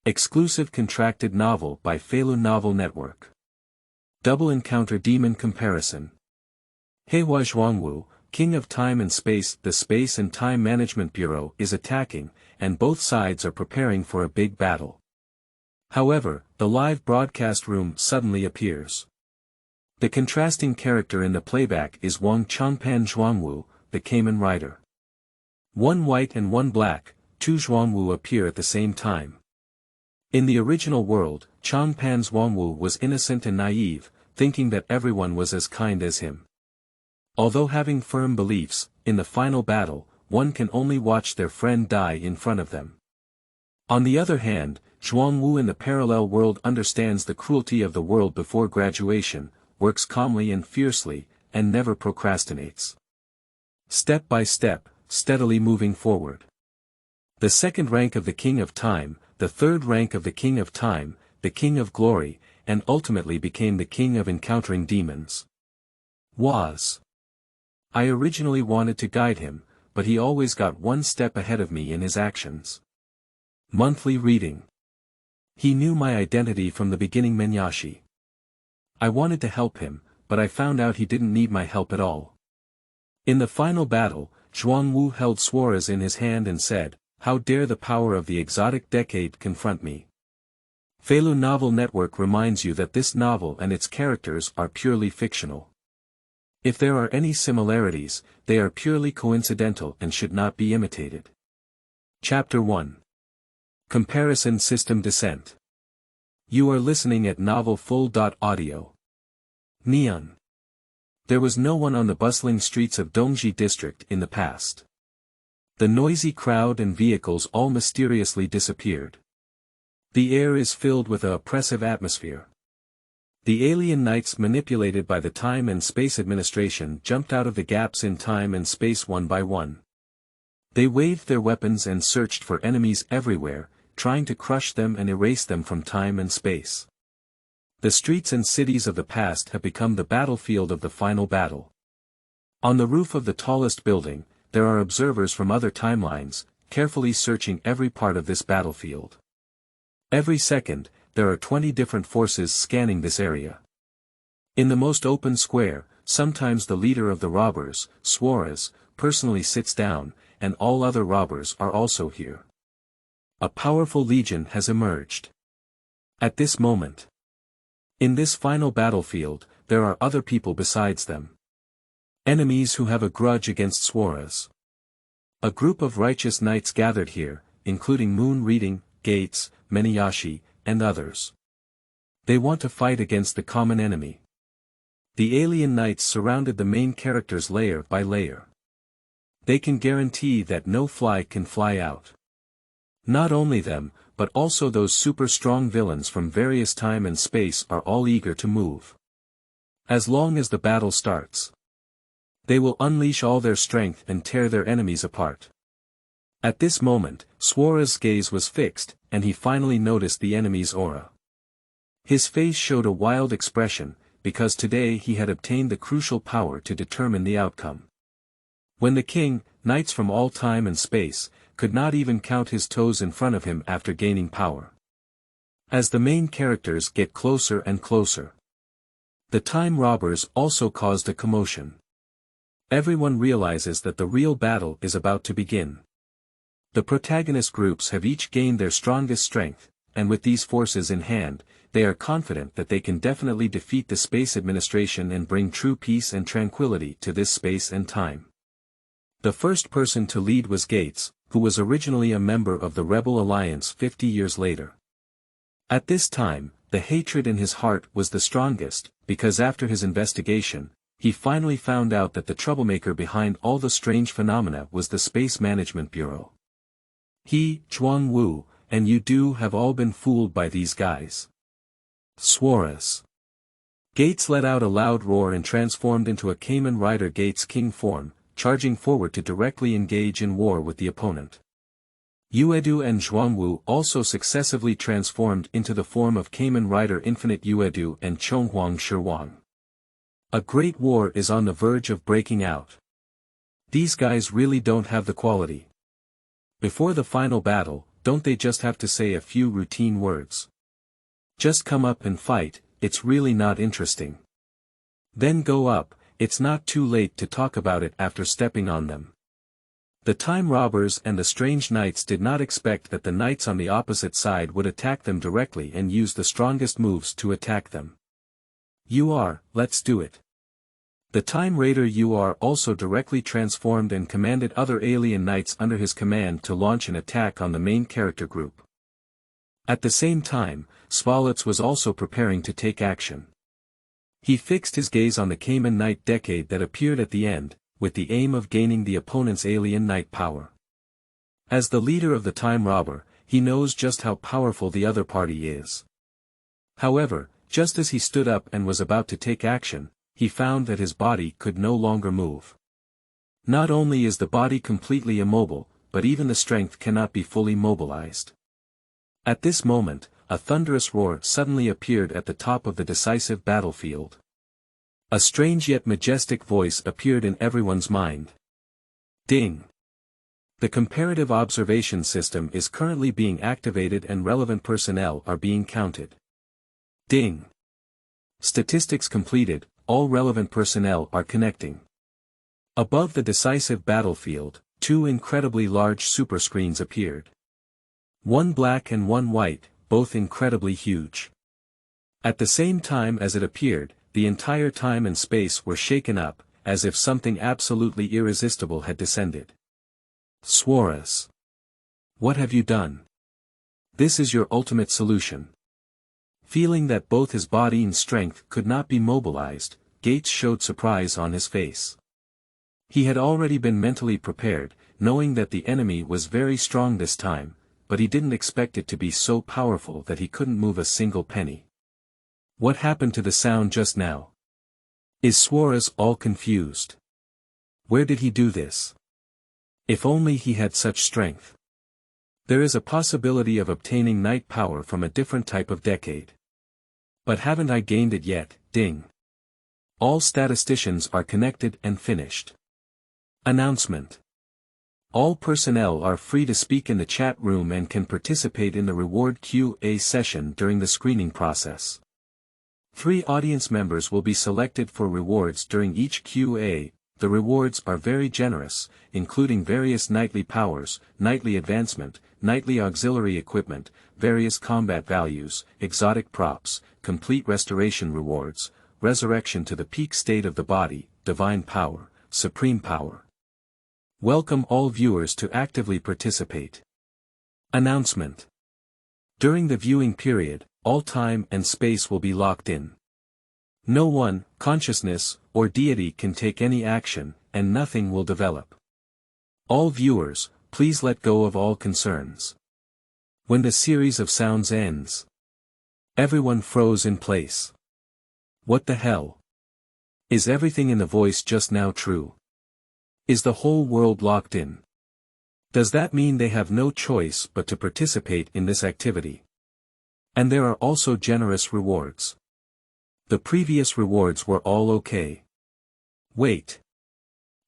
Exclusive contracted novel by Feilu Novel Network. Double encounter demon comparison. Heihua Zhuangwu, King of Time and Space. The Space and Time Management Bureau is attacking, and both sides are preparing for a big battle. However, the live broadcast room suddenly appears. The contrasting character in the playback is Wang Changpan Zhuangwu, the Kamen Rider. One white and one black, two Zhuangwu appear at the same time. In the original world, Chang Panzhuangwu was innocent and naive, thinking that everyone was as kind as him. Although having firm beliefs, in the final battle, one can only watch their friend die in front of them. On the other hand, Zhuang Wu in the parallel world understands the cruelty of the world before graduation, works calmly and fiercely, and never procrastinates. Step by step, steadily moving forward. The second rank of the King of Time, the third rank of the King of Time, the King of Glory, and ultimately became the King of Encountering Demons.Woz. I originally wanted to guide him, but he always got one step ahead of me in his actions. Monthly reading. He knew my identity from the beginningMenyashi. I wanted to help him, but I found out he didn't need my help at all. In the final battle, Zhuang Wu held Swaruz in his hand and said, "How dare the power of the exotic decade confront me?" Feilu Novel Network reminds you that this novel and its characters are purely fictional. If there are any similarities, they are purely coincidental and should not be imitated. Chapter 1. Comparison System Descent. You are listening at Novel Full.Audio. Neon. There was no one on the bustling streets of Dongji district in the past. The noisy crowd and vehicles all mysteriously disappeared. The air is filled with an oppressive atmosphere. The alien knights manipulated by the Time and Space Administration jumped out of the gaps in time and space one by one. They waved their weapons and searched for enemies everywhere, trying to crush them and erase them from time and space. The streets and cities of the past have become the battlefield of the final battle. On the roof of the tallest building, there are observers from other timelines, carefully searching every part of this battlefield. Every second, there are 20 different forces scanning this area. In the most open square, sometimes the leader of the robbers, Swaruz, personally sits down, and all other robbers are also here. A powerful legion has emerged. At this moment. In this final battlefield, there are other people besides them. Enemies who have a grudge against Swaruz. A group of righteous knights gathered here, including Moon Reading, Gates, Menyashi, and others. They want to fight against the common enemy. The alien knights surrounded the main characters layer by layer. They can guarantee that no fly can fly out. Not only them, but also those super strong villains from various time and space are all eager to move. As long as the battle starts, they will unleash all their strength and tear their enemies apart. At this moment, Swaruz's gaze was fixed, and he finally noticed the enemy's aura. His face showed a wild expression, because today he had obtained the crucial power to determine the outcome. When the king, knights from all time and space, could not even count his toes in front of him after gaining power. As the main characters get closer and closer, the time robbers also caused a commotion. Everyone realizes that the real battle is about to begin. The protagonist groups have each gained their strongest strength, and with these forces in hand, they are confident that they can definitely defeat the Space Administration and bring true peace and tranquility to this space and time. The first person to lead was Gates, who was originally a member of the Rebel Alliance 50 years later. At this time, the hatred in his heart was the strongest, because after his investigation, he finally found out that the troublemaker behind all the strange phenomena was the Space Management Bureau. He, Zhuang Wu, and you do have all been fooled by these guys. Swaruz. Gates let out a loud roar and transformed into a Kamen Rider Gates King form, charging forward to directly engage in war with the opponent. Yuedu and Zhuang Wu also successively transformed into the form of Kamen Rider Infinite Yuedu and Chonghuang Shiwang. A great war is on the verge of breaking out. These guys really don't have the quality. Before the final battle, don't they just have to say a few routine words? Just come up and fight, it's really not interesting. Then go up, it's not too late to talk about it after stepping on them. The time robbers and the strange knights did not expect that the knights on the opposite side would attack them directly and use the strongest moves to attack them. Let's do it. The Time Raider also directly transformed and commanded other alien knights under his command to launch an attack on the main character group. At the same time, Swaruz was also preparing to take action. He fixed his gaze on the Kamen Knight decade that appeared at the end, with the aim of gaining the opponent's alien knight power. As the leader of the Time Robber, he knows just how powerful the other party is. However, just as he stood up and was about to take action, he found that his body could no longer move. Not only is the body completely immobile, but even the strength cannot be fully mobilized. At this moment, a thunderous roar suddenly appeared at the top of the decisive battlefield. A strange yet majestic voice appeared in everyone's mind. Ding! The comparative observation system is currently being activated and relevant personnel are being counted. Ding! Statistics completed, all relevant personnel are connecting. Above the decisive battlefield, two incredibly large superscreens appeared. One black and one white, both incredibly huge. At the same time as it appeared, the entire time and space were shaken up, as if something absolutely irresistible had descended. Swaruz. What have you done? This is your ultimate solution. Feeling that both his body and strength could not be mobilized, Gates showed surprise on his face. He had already been mentally prepared, knowing that the enemy was very strong this time, but he didn't expect it to be so powerful that he couldn't move a single penny. What happened to the sound just now? Is Swaruz all confused? Where did he do this? If only he had such strength. There is a possibility of obtaining knight power from a different type of decade. But haven't I gained it yet? Ding. All statisticians are connected and finished. Announcement. All personnel are free to speak in the chat room and can participate in the reward QA session during the screening process. 3 audience members will be selected for rewards during each QA. The rewards are very generous, including various knightly powers, knightly advancement, knightly auxiliary equipment, various combat values, exotic props, complete restoration rewards, resurrection to the peak state of the body, divine power, supreme power. Welcome all viewers to actively participate. Announcement. During the viewing period, all time and space will be locked in. No one, consciousness, or deity can take any action, and nothing will develop. All viewers, please let go of all concerns. When the series of sounds ends, everyone froze in place. What the hell? Is everything in the voice just now true? Is the whole world locked in? Does that mean they have no choice but to participate in this activity? And there are also generous rewards. The previous rewards were all okay. Wait.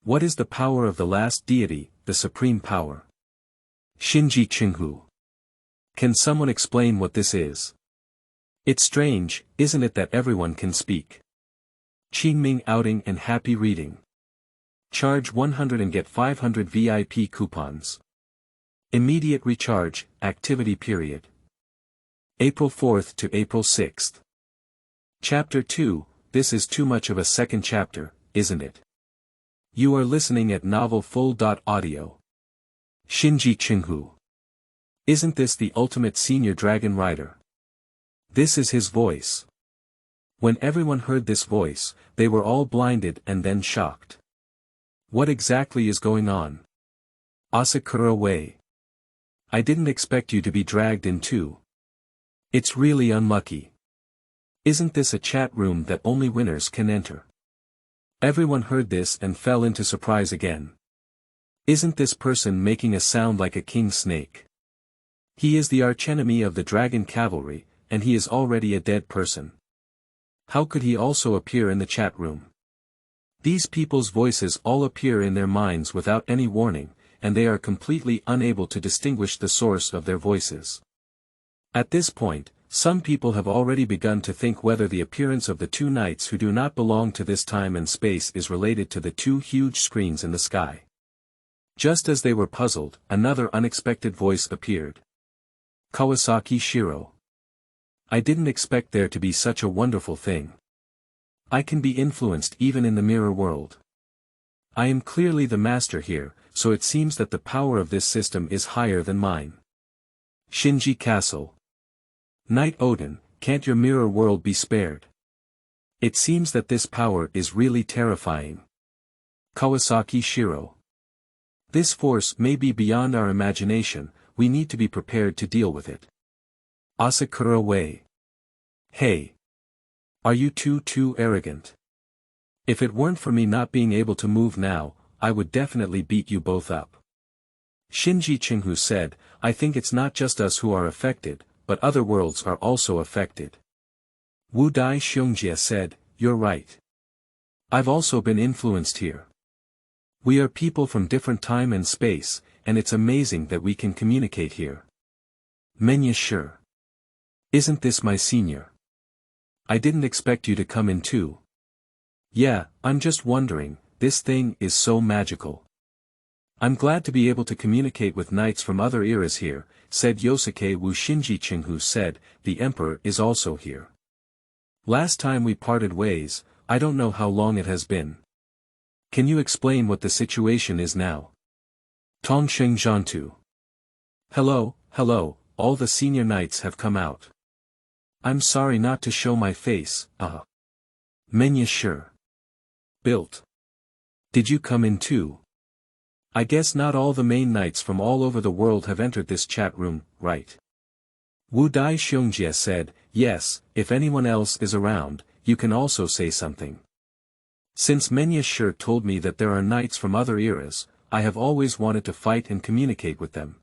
What is the power of the last deity, the supreme power? Shinji Qinghu. Can someone explain what this is? It's strange, isn't it, that everyone can speak? Qingming outing and happy reading. Charge 100 and get 500 VIP coupons. Immediate recharge, activity period. April 4th to April 6th. Chapter 2, this is too much of a second chapter, isn't it? You are listening at novel full.audio. Shinji Qinghu. Isn't this the ultimate senior dragon rider? This is his voice. When everyone heard this voice, they were all blinded and then shocked. What exactly is going on? Asakura Wei. I didn't expect you to be dragged in too. It's really unlucky. Isn't this a chat room that only winners can enter? Everyone heard this and fell into surprise again. Isn't this person making a sound like a king snake? He is the archenemy of the dragon cavalry, and he is already a dead person. How could he also appear in the chat room? These people's voices all appear in their minds without any warning, and they are completely unable to distinguish the source of their voices. At this point, some people have already begun to think whether the appearance of the two knights who do not belong to this time and space is related to the two huge screens in the sky. Just as they were puzzled, another unexpected voice appeared. Kawasaki Shiro. I didn't expect there to be such a wonderful thing. I can be influenced even in the mirror world. I am clearly the master here, so it seems that the power of this system is higher than mine. Shinji Castle. Knight Odin, can't your mirror world be spared? It seems that this power is really terrifying. Kawasaki Shiro. This force may be beyond our imagination, we need to be prepared to deal with it. Asakura Wei. Hey. Are you too arrogant? If it weren't for me not being able to move now, I would definitely beat you both up. Shinji Chinghu said, I think it's not just us who are affected, but other worlds are also affected. Wu Dai Xiongjie said, you're right. I've also been influenced here. We are people from different time and space, and it's amazing that we can communicate here. Menyashi. Isn't this my senior? I didn't expect you to come in too. Yeah, I'm just wondering, this thing is so magical. I'm glad to be able to communicate with knights from other eras here, said Yosuke Wu. Shinji Chinghu said, the emperor is also here. Last time we parted ways, I don't know how long it has been. Can you explain what the situation is now? Tongsheng Zhantu. Hello, all the senior knights have come out. I'm sorry not to show my face, Menyashi. Built. Did you come in too? I guess not all the main knights from all over the world have entered this chat room, right? Wu Dai Xiongjie said, yes, if anyone else is around, you can also say something. Since Menyashi told me that there are knights from other eras, I have always wanted to fight and communicate with them.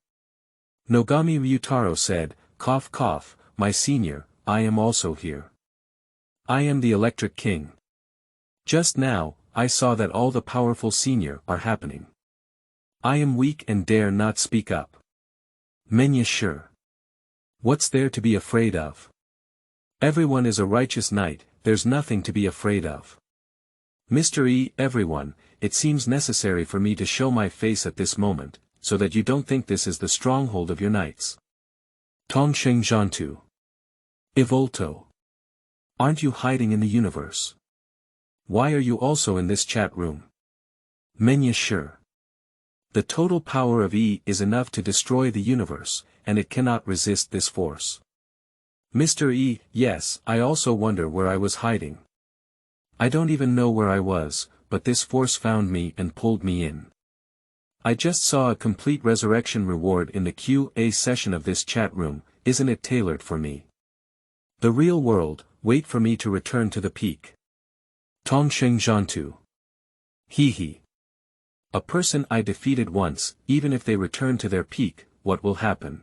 Nogami Ryutaro said, cough cough, my senior, I am also here. I am the Electric King. Just now, I saw that all the powerful senior are happening. I am weak and dare not speak up. Menyashi. What's there to be afraid of? Everyone is a righteous knight, there's nothing to be afraid of. Mr. E. Everyone, it seems necessary for me to show my face at this moment, so that you don't think this is the stronghold of your knights. Tongsheng Zhantu. Ivolto. Aren't you hiding in the universe? Why are you also in this chat room? Menyashi. The total power of E is enough to destroy the universe, and it cannot resist this force. Mr. E, yes, I also wonder where I was hiding. I don't even know where I was, but this force found me and pulled me in. I just saw a complete resurrection reward in the QA session of this chat room, isn't it tailored for me? The real world, wait for me to return to the peak. Tongsheng Zhantu. Hee. A person I defeated once, even if they return to their peak, what will happen?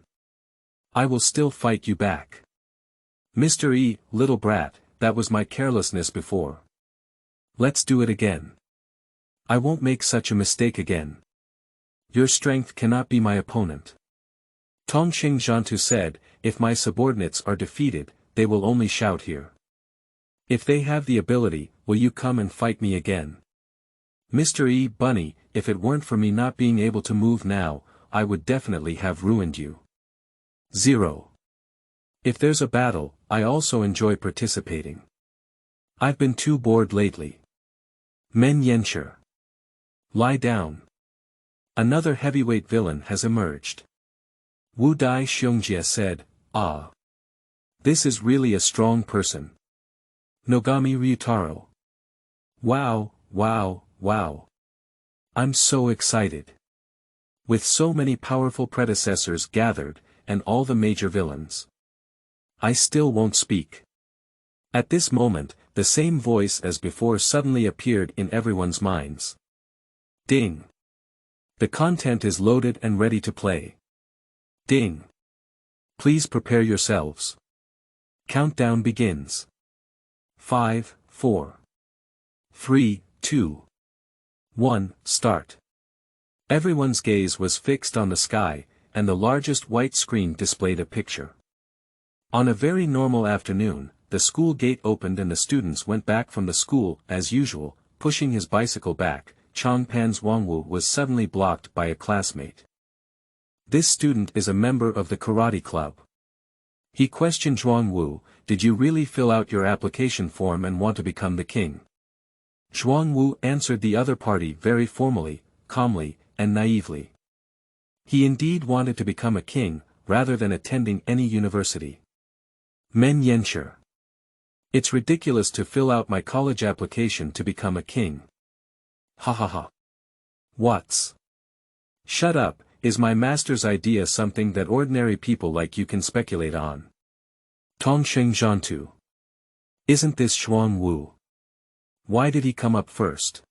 I will still fight you back. Mr. E, little brat, that was my carelessness before. Let's do it again. I won't make such a mistake again. Your strength cannot be my opponent. Tongsheng Zhantu said, if my subordinates are defeated, they will only shout here. If they have the ability, will you come and fight me again? Mr. E. Bunny, if it weren't for me not being able to move now, I would definitely have ruined you. 0. If there's a battle, I also enjoy participating. I've been too bored lately. Menyashi. Lie down. Another heavyweight villain has emerged. Wu Dai Xiongjie said, ah. This is really a strong person. Nogami Ryutaro. Wow. I'm so excited. With so many powerful predecessors gathered, and all the major villains. I still won't speak. At this moment, the same voice as before suddenly appeared in everyone's minds. Ding. The content is loaded and ready to play. Ding. Please prepare yourselves. Countdown begins. 5, 4, 3, 2, 1, start. Everyone's gaze was fixed on the sky, and the largest white screen displayed a picture. On a very normal afternoon, the school gate opened and the students went back from the school, as usual. Pushing his bicycle back, Chang Panzhuangwu was suddenly blocked by a classmate. This student is a member of the karate club. He questioned Zhuang Wu, "Did you really fill out your application form and want to become the king?" Zhuang Wu answered the other party very formally, calmly, and naively. He indeed wanted to become a king, rather than attending any university. Menyashi. It's ridiculous to fill out my college application to become a king. Ha ha ha. What's? Shut up, is my master's idea something that ordinary people like you can speculate on? Tongsheng Zhantu. Isn't this Zhuang Wu? Why did he come up first?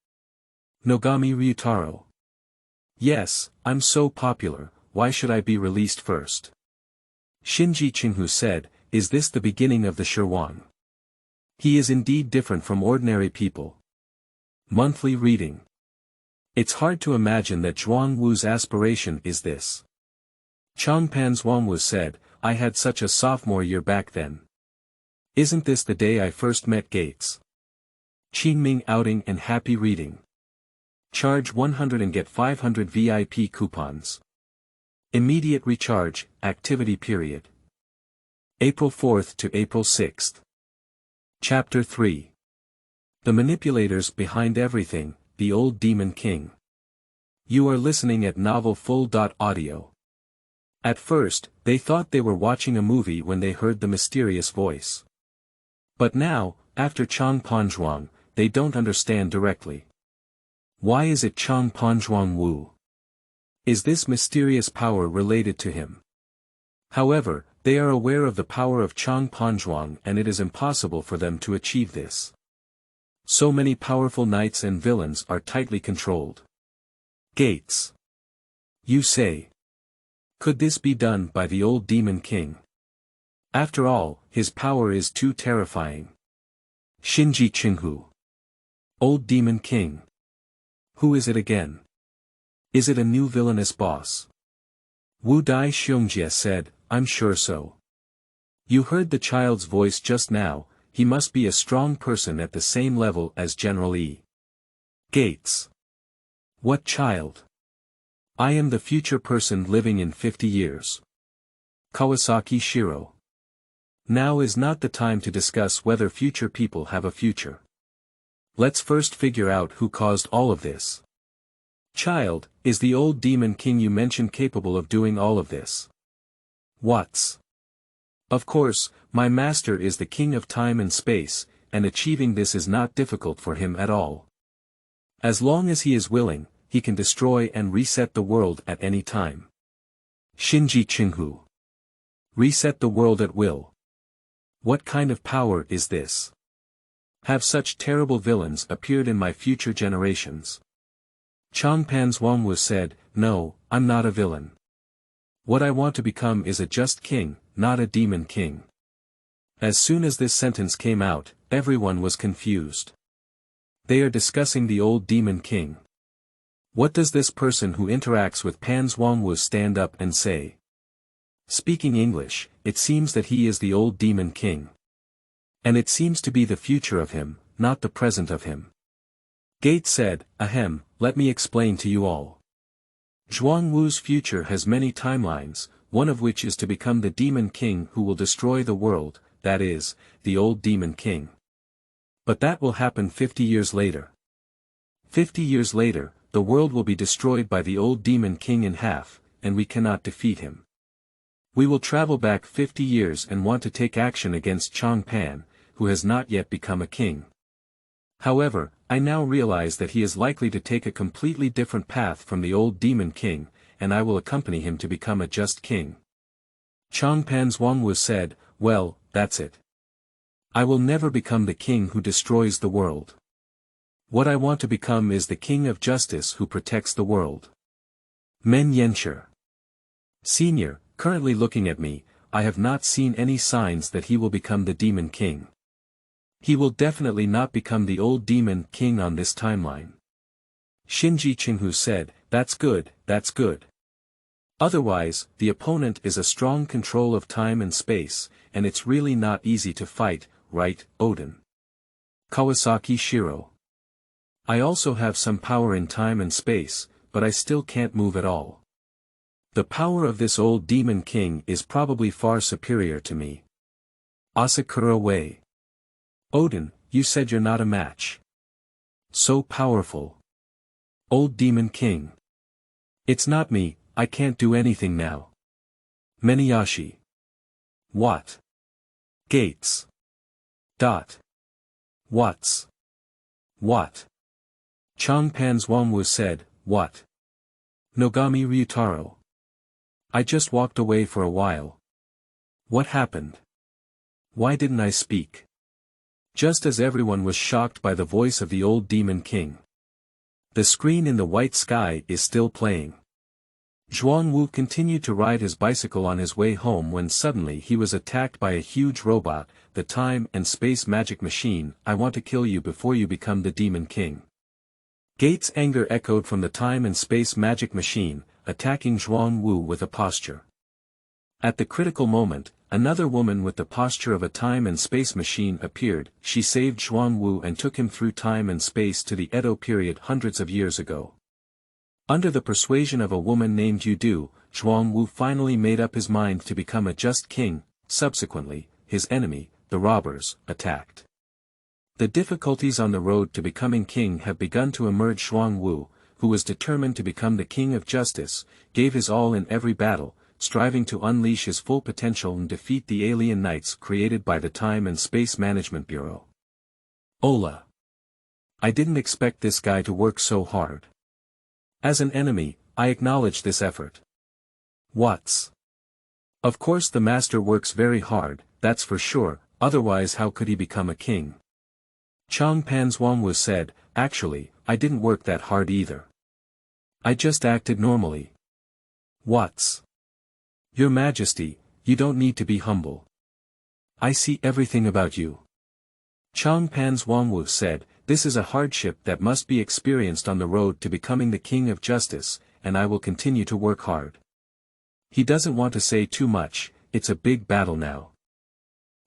Nogami Ryutaro. Yes, I'm so popular, why should I be released first? Shinji Qinghu said, "Is this the beginning of the Shirwang?" He is indeed different from ordinary people. Monthly reading. It's hard to imagine that Zhuang Wu's aspiration is this. Chang Panzhuangwu said, "I had such a sophomore year back then. Isn't this the day I first met Gates?" Qingming outing and happy reading. Charge 100 and get 500 VIP coupons. Immediate recharge, activity period. April 4th to April 6th. Chapter 3. The Manipulators Behind Everything, the Old Demon King. You are listening at novel full.audio. At first, they thought they were watching a movie when they heard the mysterious voice. But now, after Chang Panzhuangwu, they don't understand directly. Why is it Chang Panzhuangwu? Is this mysterious power related to him? However, they are aware of the power of Chang Panzhuangwu and it is impossible for them to achieve this. So many powerful knights and villains are tightly controlled. Gates. You say. Could this be done by the old demon king? After all, his power is too terrifying. Shinji Qinghu. Old demon king. Who is it again? Is it a new villainous boss? Wu Dai Xiongjie said, I'm sure so. You heard the child's voice just now, he must be a strong person at the same level as General E. Gates. What child? I am the future person living in 50 years. Kawasaki Shiro. Now is not the time to discuss whether future people have a future. Let's first figure out who caused all of this. Child, is the old demon king you mentioned capable of doing all of this? What's? Of course, my master is the king of time and space, and achieving this is not difficult for him at all. As long as he is willing, he can destroy and reset the world at any time. Shinji Qinghu. Reset the world at will. What kind of power is this? Have such terrible villains appeared in my future generations? Chang Panzhuangwu said, no, I'm not a villain. What I want to become is a just king, not a demon king. As soon as this sentence came out, everyone was confused. They are discussing the old demon king. What does this person who interacts with Panzhuangwu stand up and say? Speaking English, it seems that he is the old demon king. And it seems to be the future of him, not the present of him. Gates said, ahem, let me explain to you all. Zhuang Wu's future has many timelines, one of which is to become the demon king who will destroy the world, that is, the old demon king. But that will happen 50 years later. 50 years later, the world will be destroyed by the old demon king in half, and we cannot defeat him. We will travel back 50 years and want to take action against Chang Pan, who has not yet become a king. However, I now realize that he is likely to take a completely different path from the old demon king, and I will accompany him to become a just king. Chang Panzhuangwu said, well, that's it. I will never become the king who destroys the world. What I want to become is the king of justice who protects the world. Menyashi. Senior, currently looking at me, I have not seen any signs that he will become the demon king. He will definitely not become the old demon king on this timeline. Shinji Qinghu said, "That's good, that's good. Otherwise, the opponent is a strong control of time and space, and it's really not easy to fight, right, Odin?" Kawasaki Shiro. "I also have some power in time and space, but I still can't move at all. The power of this old demon king is probably far superior to me." Asakura Wei. "Odin, you said you're not a match. So powerful. Old demon king. It's not me, I can't do anything now." Menyashi. "What? Gates. Dot. What's? What?" Chang Panzhuangwu said, "What? Nogami Ryutaro. I just walked away for a while. What happened? Why didn't I speak?" Just as everyone was shocked by the voice of the old demon king. The screen in the white sky is still playing. Zhuang Wu continued to ride his bicycle on his way home when suddenly he was attacked by a huge robot, the time and space magic machine. "I want to kill you before you become the demon king." Gates' anger echoed from the time and space magic machine, attacking Zhuang Wu with a posture. At the critical moment, another woman with the posture of a time and space machine appeared. She saved Zhuang Wu and took him through time and space to the Edo period hundreds of years ago. Under the persuasion of a woman named Yudu, Zhuang Wu finally made up his mind to become a just king. Subsequently, his enemy, the robbers, attacked. The difficulties on the road to becoming king have begun to emerge. Zhuang Wu, who was determined to become the king of justice, gave his all in every battle, striving to unleash his full potential and defeat the alien knights created by the Time and Space Management Bureau. Ola. I didn't expect this guy to work so hard. As an enemy, I acknowledge this effort. What's? Of course the master works very hard, that's for sure, otherwise how could he become a king? Chang Panzhuangwu said, "Actually, I didn't work that hard either. I just acted normally." What's? Your Majesty, you don't need to be humble. I see everything about you. Chang Panzhuangwu said, "This is a hardship that must be experienced on the road to becoming the king of justice, and I will continue to work hard." He doesn't want to say too much, it's a big battle now.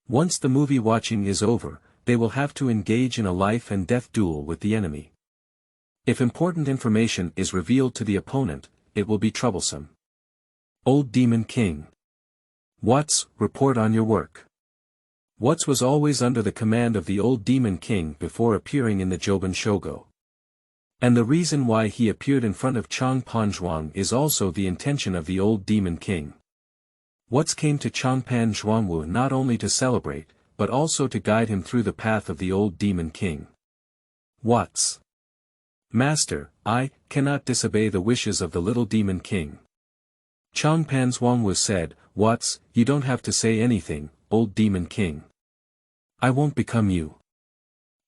Once the movie watching is over, they will have to engage in a life and death duel with the enemy. If important information is revealed to the opponent, it will be troublesome. Old Demon King. What's, report on your work. What's was always under the command of the Old Demon King before appearing in the Joban Shogo. And the reason why he appeared in front of Chang Panzhuangwu is also the intention of the Old Demon King. What's came to Chang Panzhuangwu not only to celebrate, but also to guide him through the path of the Old Demon King. What's? Master, I cannot disobey the wishes of the little Demon King. Chang Panzhuangwu said, What's, you don't have to say anything, Old Demon King. I won't become you.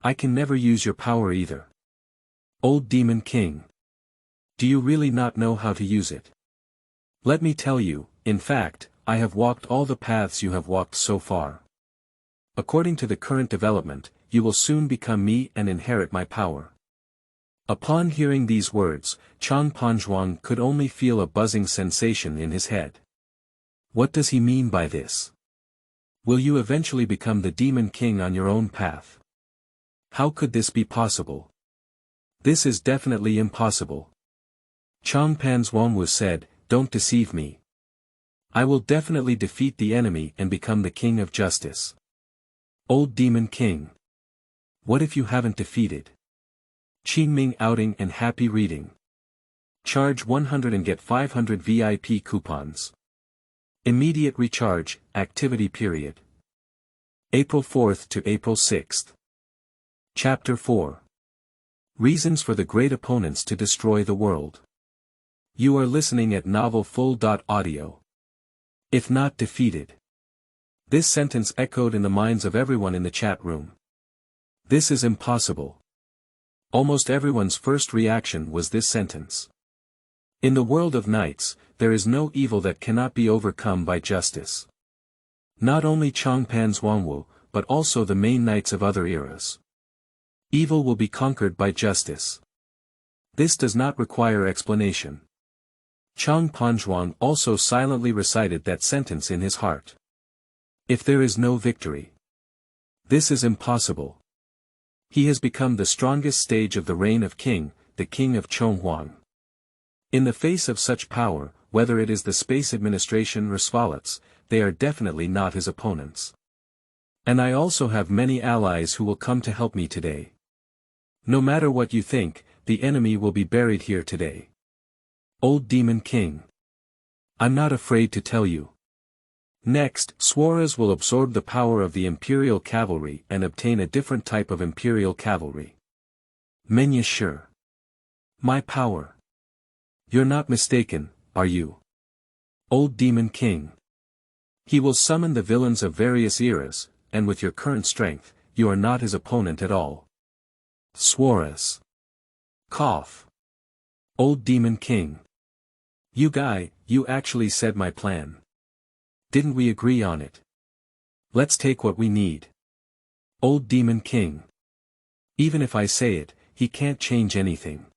I can never use your power either. Old Demon King. Do you really not know how to use it? Let me tell you, in fact, I have walked all the paths you have walked so far. According to the current development, you will soon become me and inherit my power. Upon hearing these words, Chang Panzhuangwu could only feel a buzzing sensation in his head. What does he mean by this? Will you eventually become the Demon King on your own path? How could this be possible? This is definitely impossible. Chang Panzhuangwu said, Don't deceive me. I will definitely defeat the enemy and become the King of Justice. Old Demon King. What if you haven't defeated? Qingming outing and happy reading. Charge 100 and get 500 VIP coupons. Immediate recharge, activity period. April 4th to April 6th. Chapter 4. Reasons for the great opponents to destroy the world. You are listening at novel full.audio. If not defeated. This sentence echoed in the minds of everyone in the chat room. This is impossible. Almost everyone's first reaction was this sentence. In the world of knights, there is no evil that cannot be overcome by justice. Not only Chang Panzhuangwu, but also the main knights of other eras. Evil will be conquered by justice. This does not require explanation. Chang Panzhuangwu also silently recited that sentence in his heart. If there is no victory, this is impossible. He has become the strongest stage of the reign of king, the king of Chonghuang. In the face of such power, whether it is the space administration or Swaruz, they are definitely not his opponents. And I also have many allies who will come to help me today. No matter what you think, the enemy will be buried here today. Old Demon King. I'm not afraid to tell you. Next, Swaruz will absorb the power of the imperial cavalry and obtain a different type of imperial cavalry. Menyashi. My power. You're not mistaken, are you? Old Demon King. He will summon the villains of various eras, and with your current strength, you are not his opponent at all. Swaruz. Cough. Old Demon King. You actually said my plan. Didn't we agree on it? Let's take what we need. Old Demon King. Even if I say it, he can't change anything.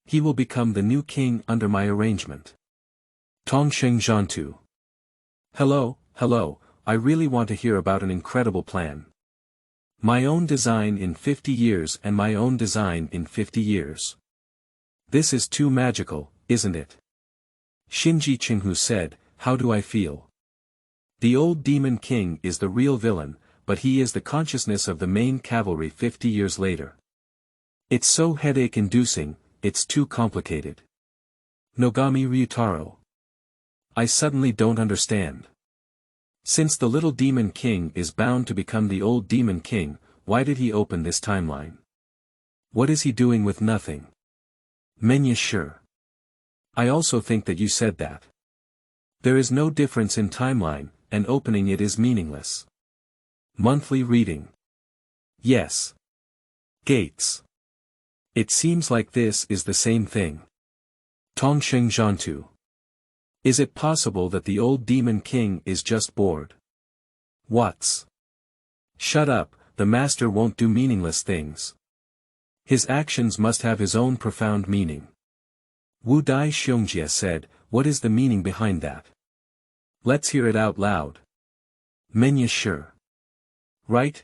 He will become the new king under my arrangement. Tongsheng Zhantu. Hello, I really want to hear about an incredible plan. My own design in 50 years and my own design in 50 years. This is too magical, isn't it? Shinji Qinghu said, how do I feel? The old demon king is the real villain, but he is the consciousness of the main cavalry 50 years later. It's so headache-inducing, it's too complicated. Nogami Ryutaro. I suddenly don't understand. Since the little demon king is bound to become the old demon king, why did he open this timeline? What is he doing with nothing? Menyashi. I also think that you said that. There is no difference in timeline, and opening it is meaningless. Monthly reading. Yes. Gates. It seems like this is the same thing. Tongsheng Zhantu. Is it possible that the old demon king is just bored? What's? Shut up, the master won't do meaningless things. His actions must have his own profound meaning. Wu Dai Xiongjie said, what is the meaning behind that? Let's hear it out loud. Menyashi. Right.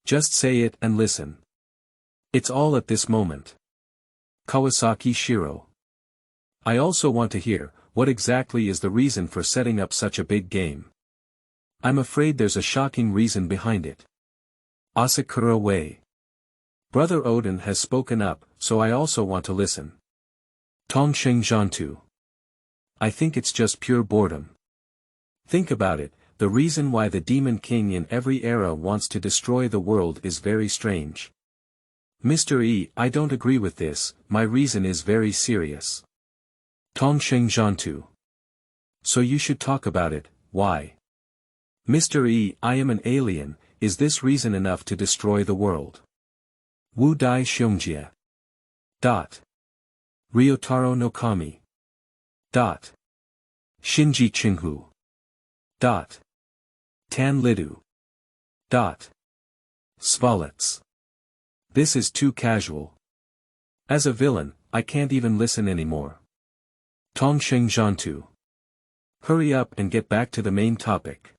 Just say it and listen. It's all at this moment. Kawasaki Shiro. I also want to hear, what exactly is the reason for setting up such a big game? I'm afraid there's a shocking reason behind it. Asakura Wei. Brother Odin has spoken up, so I also want to listen. Tongsheng Zhantu. I think it's just pure boredom. Think about it, the reason why the demon king in every era wants to destroy the world is very strange. Mr. E, I don't agree with this, my reason is very serious. Tongsheng Zhantu. So you should talk about it, why? Mr. E, I am an alien, is this reason enough to destroy the world? Wu Dai Xiongjie. Ryotaro no Kami. Shinji Qinghu. Tan Lidu. Svalets. This is too casual. As a villain, I can't even listen anymore. Tongsheng Zhantu. Hurry up and get back to the main topic.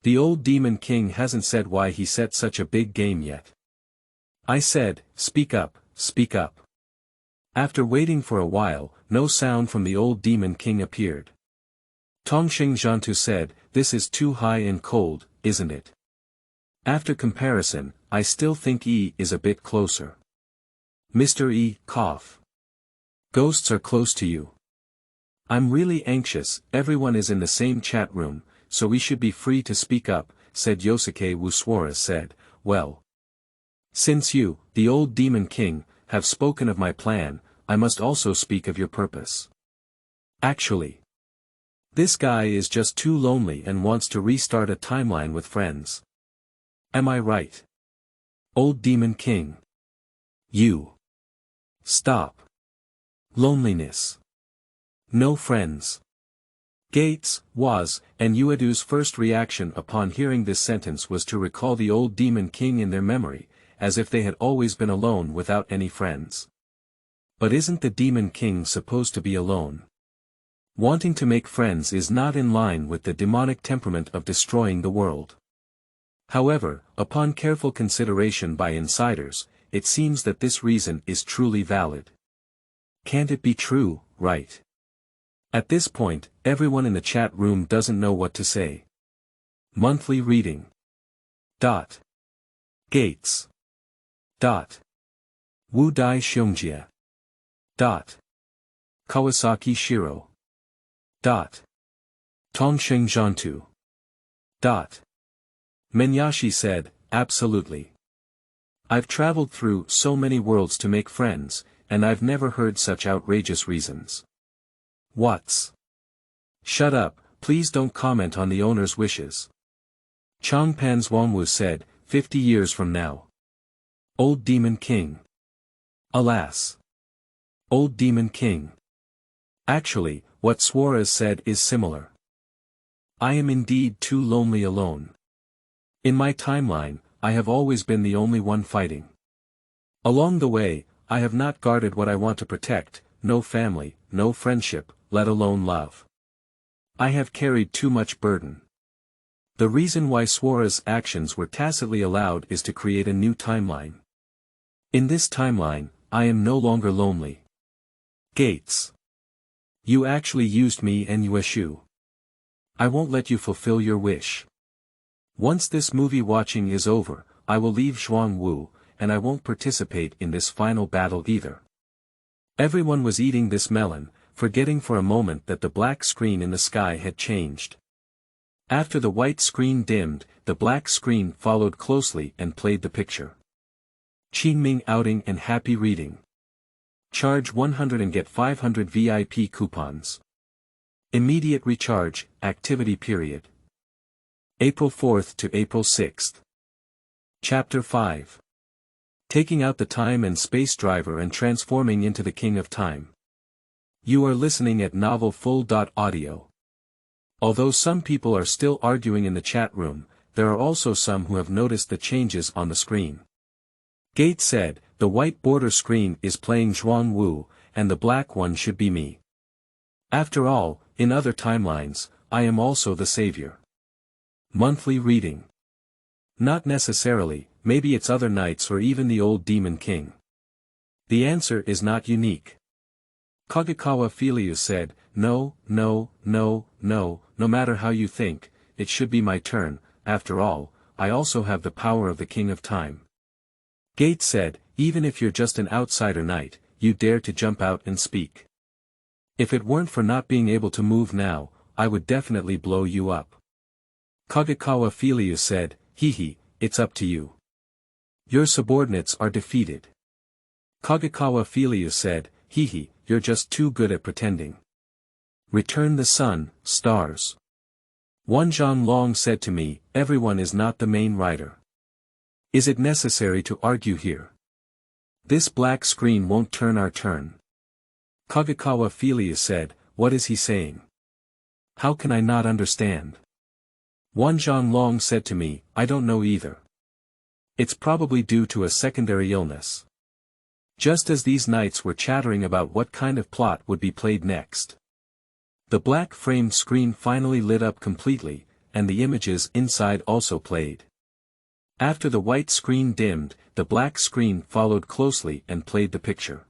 The old demon king hasn't said why he set such a big game yet. I said, speak up, speak up. After waiting for a while, no sound from the old demon king appeared. Tongsheng Zhantu said, this is too high and cold, isn't it? After comparison, I still think E is a bit closer. Mr. E, cough. Ghosts are close to you. I'm really anxious, everyone is in the same chat room, so we should be free to speak up, said Yosuke Wu. Swaruz said, well. Since you, the old demon king, have spoken of my plan, I must also speak of your purpose. Actually, this guy is just too lonely and wants to restart a timeline with friends. Am I right? Old demon king. You. Stop. Loneliness. No friends. Gates, Woz, and Uedu's first reaction upon hearing this sentence was to recall the old demon king in their memory, as if they had always been alone without any friends. But isn't the Demon King supposed to be alone? Wanting to make friends is not in line with the demonic temperament of destroying the world. However, upon careful consideration by insiders, it seems that this reason is truly valid. Can't it be true, right? At this point, everyone in the chat room doesn't know what to say. Monthly reading. Gates. Wu Dai Xiongjia. Kawasaki Shiro. Tongsheng Zhantu. Menyashi said, absolutely. I've traveled through so many worlds to make friends, and I've never heard such outrageous reasons. What's? Shut up, please don't comment on the owner's wishes. Chang Panzhuangwu said, 50 years from now. Old Demon King. Alas. Old Demon King. Actually, what Swaruz said is similar. I am indeed too lonely alone. In my timeline, I have always been the only one fighting. Along the way, I have not guarded what I want to protect, no family, no friendship, let alone love. I have carried too much burden. The reason why Swaruz's actions were tacitly allowed is to create a new timeline. In this timeline, I am no longer lonely. Gates. You actually used me and Yueshu. I won't let you fulfill your wish. Once this movie watching is over, I will leave Zhuang Wu, and I won't participate in this final battle either. Everyone was eating this melon, forgetting for a moment that the black screen in the sky had changed. After the white screen dimmed, the black screen followed closely and played the picture. Qingming outing and happy reading. Charge 100 and get 500 VIP coupons. Immediate recharge, activity period. April 4th to April 6th. Chapter 5. Taking out the time and space driver and transforming into the King of Time. You are listening at Novel Full.audio. Although some people are still arguing in the chat room, there are also some who have noticed the changes on the screen. Gate said, the white border screen is playing Zhuang Wu, and the black one should be me. After all, in other timelines, I am also the savior. Monthly reading. Not necessarily, maybe it's other knights or even the old Demon King. The answer is not unique. Kagekawa Feilu said, no matter how you think, it should be my turn, after all, I also have the power of the King of Time. Gate said, even if you're just an outsider knight, you dare to jump out and speak. If it weren't for not being able to move now, I would definitely blow you up. Kagekawa Feilu said, hehe, it's up to you. Your subordinates are defeated. Kagekawa Feilu said, hehe, you're just too good at pretending. Return the sun, stars. One Zhang Long said to me, everyone is not the main rider. Is it necessary to argue here? This black screen won't turn our turn. Kagekawa Feilu said, what is he saying? How can I not understand? One Zhang Long said to me, I don't know either. It's probably due to a secondary illness. Just as these knights were chattering about what kind of plot would be played next. The black framed screen finally lit up completely, and the images inside also played. After the white screen dimmed, the black screen followed closely and played the picture.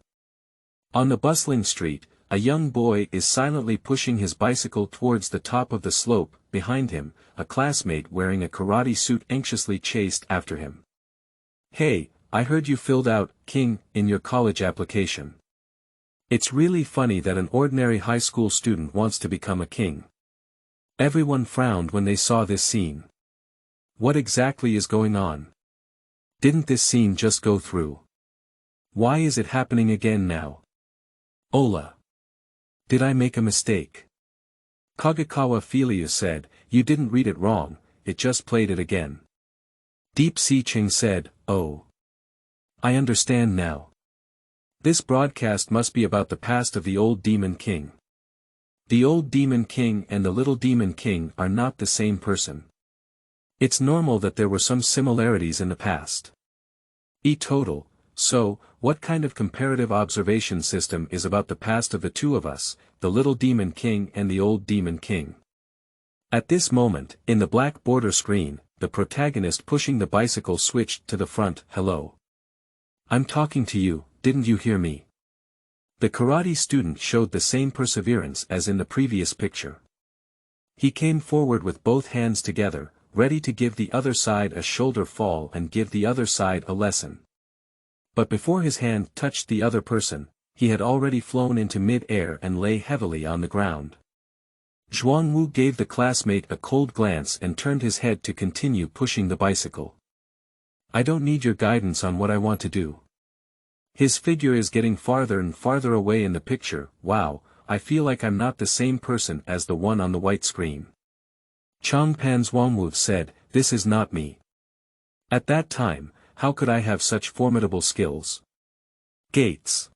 On the bustling street, a young boy is silently pushing his bicycle towards the top of the slope. Behind him, a classmate wearing a karate suit anxiously chased after him. Hey, I heard you filled out, King, in your college application. It's really funny that an ordinary high school student wants to become a king. Everyone frowned when they saw this scene. What exactly is going on? Didn't this scene just go through? Why is it happening again now? Ola. Did I make a mistake? Kagekawa Feilu said, you didn't read it wrong, it just played it again. Deep Sea Ching said, oh. I understand now. This broadcast must be about the past of the old Demon King. The old Demon King and the little Demon King are not the same person. It's normal that there were some similarities in the past. Total. So, what kind of comparative observation system is about the past of the two of us, the little demon king and the old demon king? At this moment, in the black border screen, the protagonist pushing the bicycle switched to the front. Hello. I'm talking to you, didn't you hear me? The karate student showed the same perseverance as in the previous picture. He came forward with both hands together, ready to give the other side a shoulder fall and give the other side a lesson. But before his hand touched the other person, he had already flown into mid-air and lay heavily on the ground. Zhuang Wu gave the classmate a cold glance and turned his head to continue pushing the bicycle. I don't need your guidance on what I want to do. His figure is getting farther and farther away in the picture. Wow, I feel like I'm not the same person as the one on the white screen. Chang Panzhuangwu said, this is not me. At that time, how could I have such formidable skills? Gates.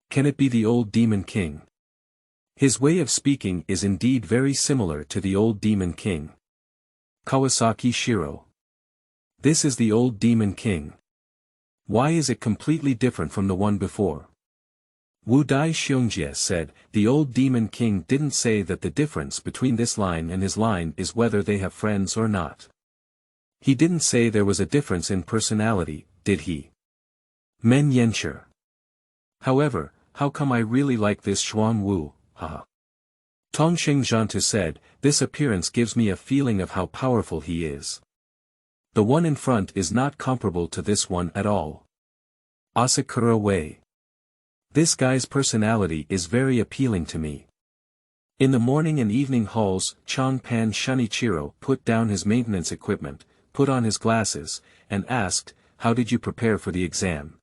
Can it be the old demon king? His way of speaking is indeed very similar to the old demon king. Kawasaki Shiro. This is the old demon king. Why is it completely different from the one before? Wu Dai Xiongjie said, the old demon king didn't say that the difference between this line and his line is whether they have friends or not. He didn't say there was a difference in personality, did he? Menyashi. However, how come I really like this Zhuang Wu, haha. Tongxing Zhantu said, this appearance gives me a feeling of how powerful he is. The one in front is not comparable to this one at all. Asakura Wei. This guy's personality is very appealing to me. In the morning and evening halls, Changpan Shunichiro put down his maintenance equipment, put on his glasses, and asked, how did you prepare for the exam?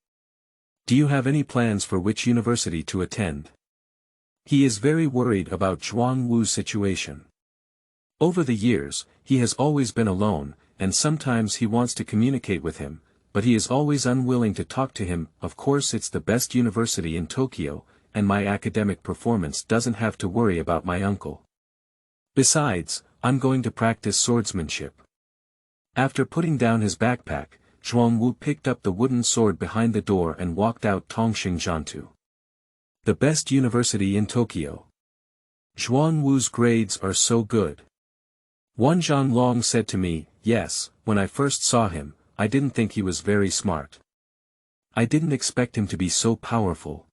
Do you have any plans for which university to attend? He is very worried about Zhuang Wu's situation. Over the years, he has always been alone, and sometimes he wants to communicate with him, but he is always unwilling to talk to him. Of course it's the best university in Tokyo, and my academic performance doesn't have to worry about my uncle. Besides, I'm going to practice swordsmanship. After putting down his backpack, Zhuang Wu picked up the wooden sword behind the door and walked out. Tongxing Zhantu. The best university in Tokyo. Zhuang Wu's grades are so good. Wan Zhanlong said to me, yes, when I first saw him, I didn't think he was very smart. I didn't expect him to be so powerful.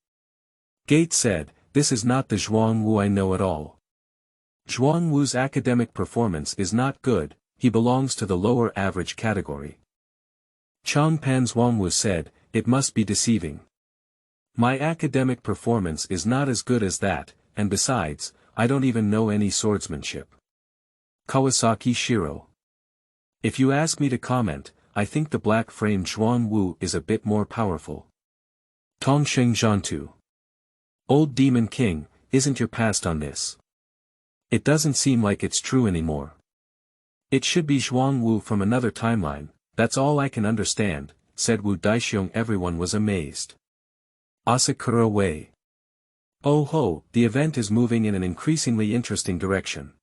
Gate said, this is not the Zhuang Wu I know at all. Zhuang Wu's academic performance is not good, he belongs to the lower average category. Chang Panzhuangwu said, it must be deceiving. My academic performance is not as good as that, and besides, I don't even know any swordsmanship. Kawasaki Shiro. If you ask me to comment, I think the black-framed Zhuang Wu is a bit more powerful. Tongxing Zhantu. Old Demon King, isn't your past on this? It doesn't seem like it's true anymore. It should be Zhuang Wu from another timeline, that's all I can understand, said Wu Daixiong. Everyone was amazed. Asakura Wei. Oh ho, the event is moving in an increasingly interesting direction.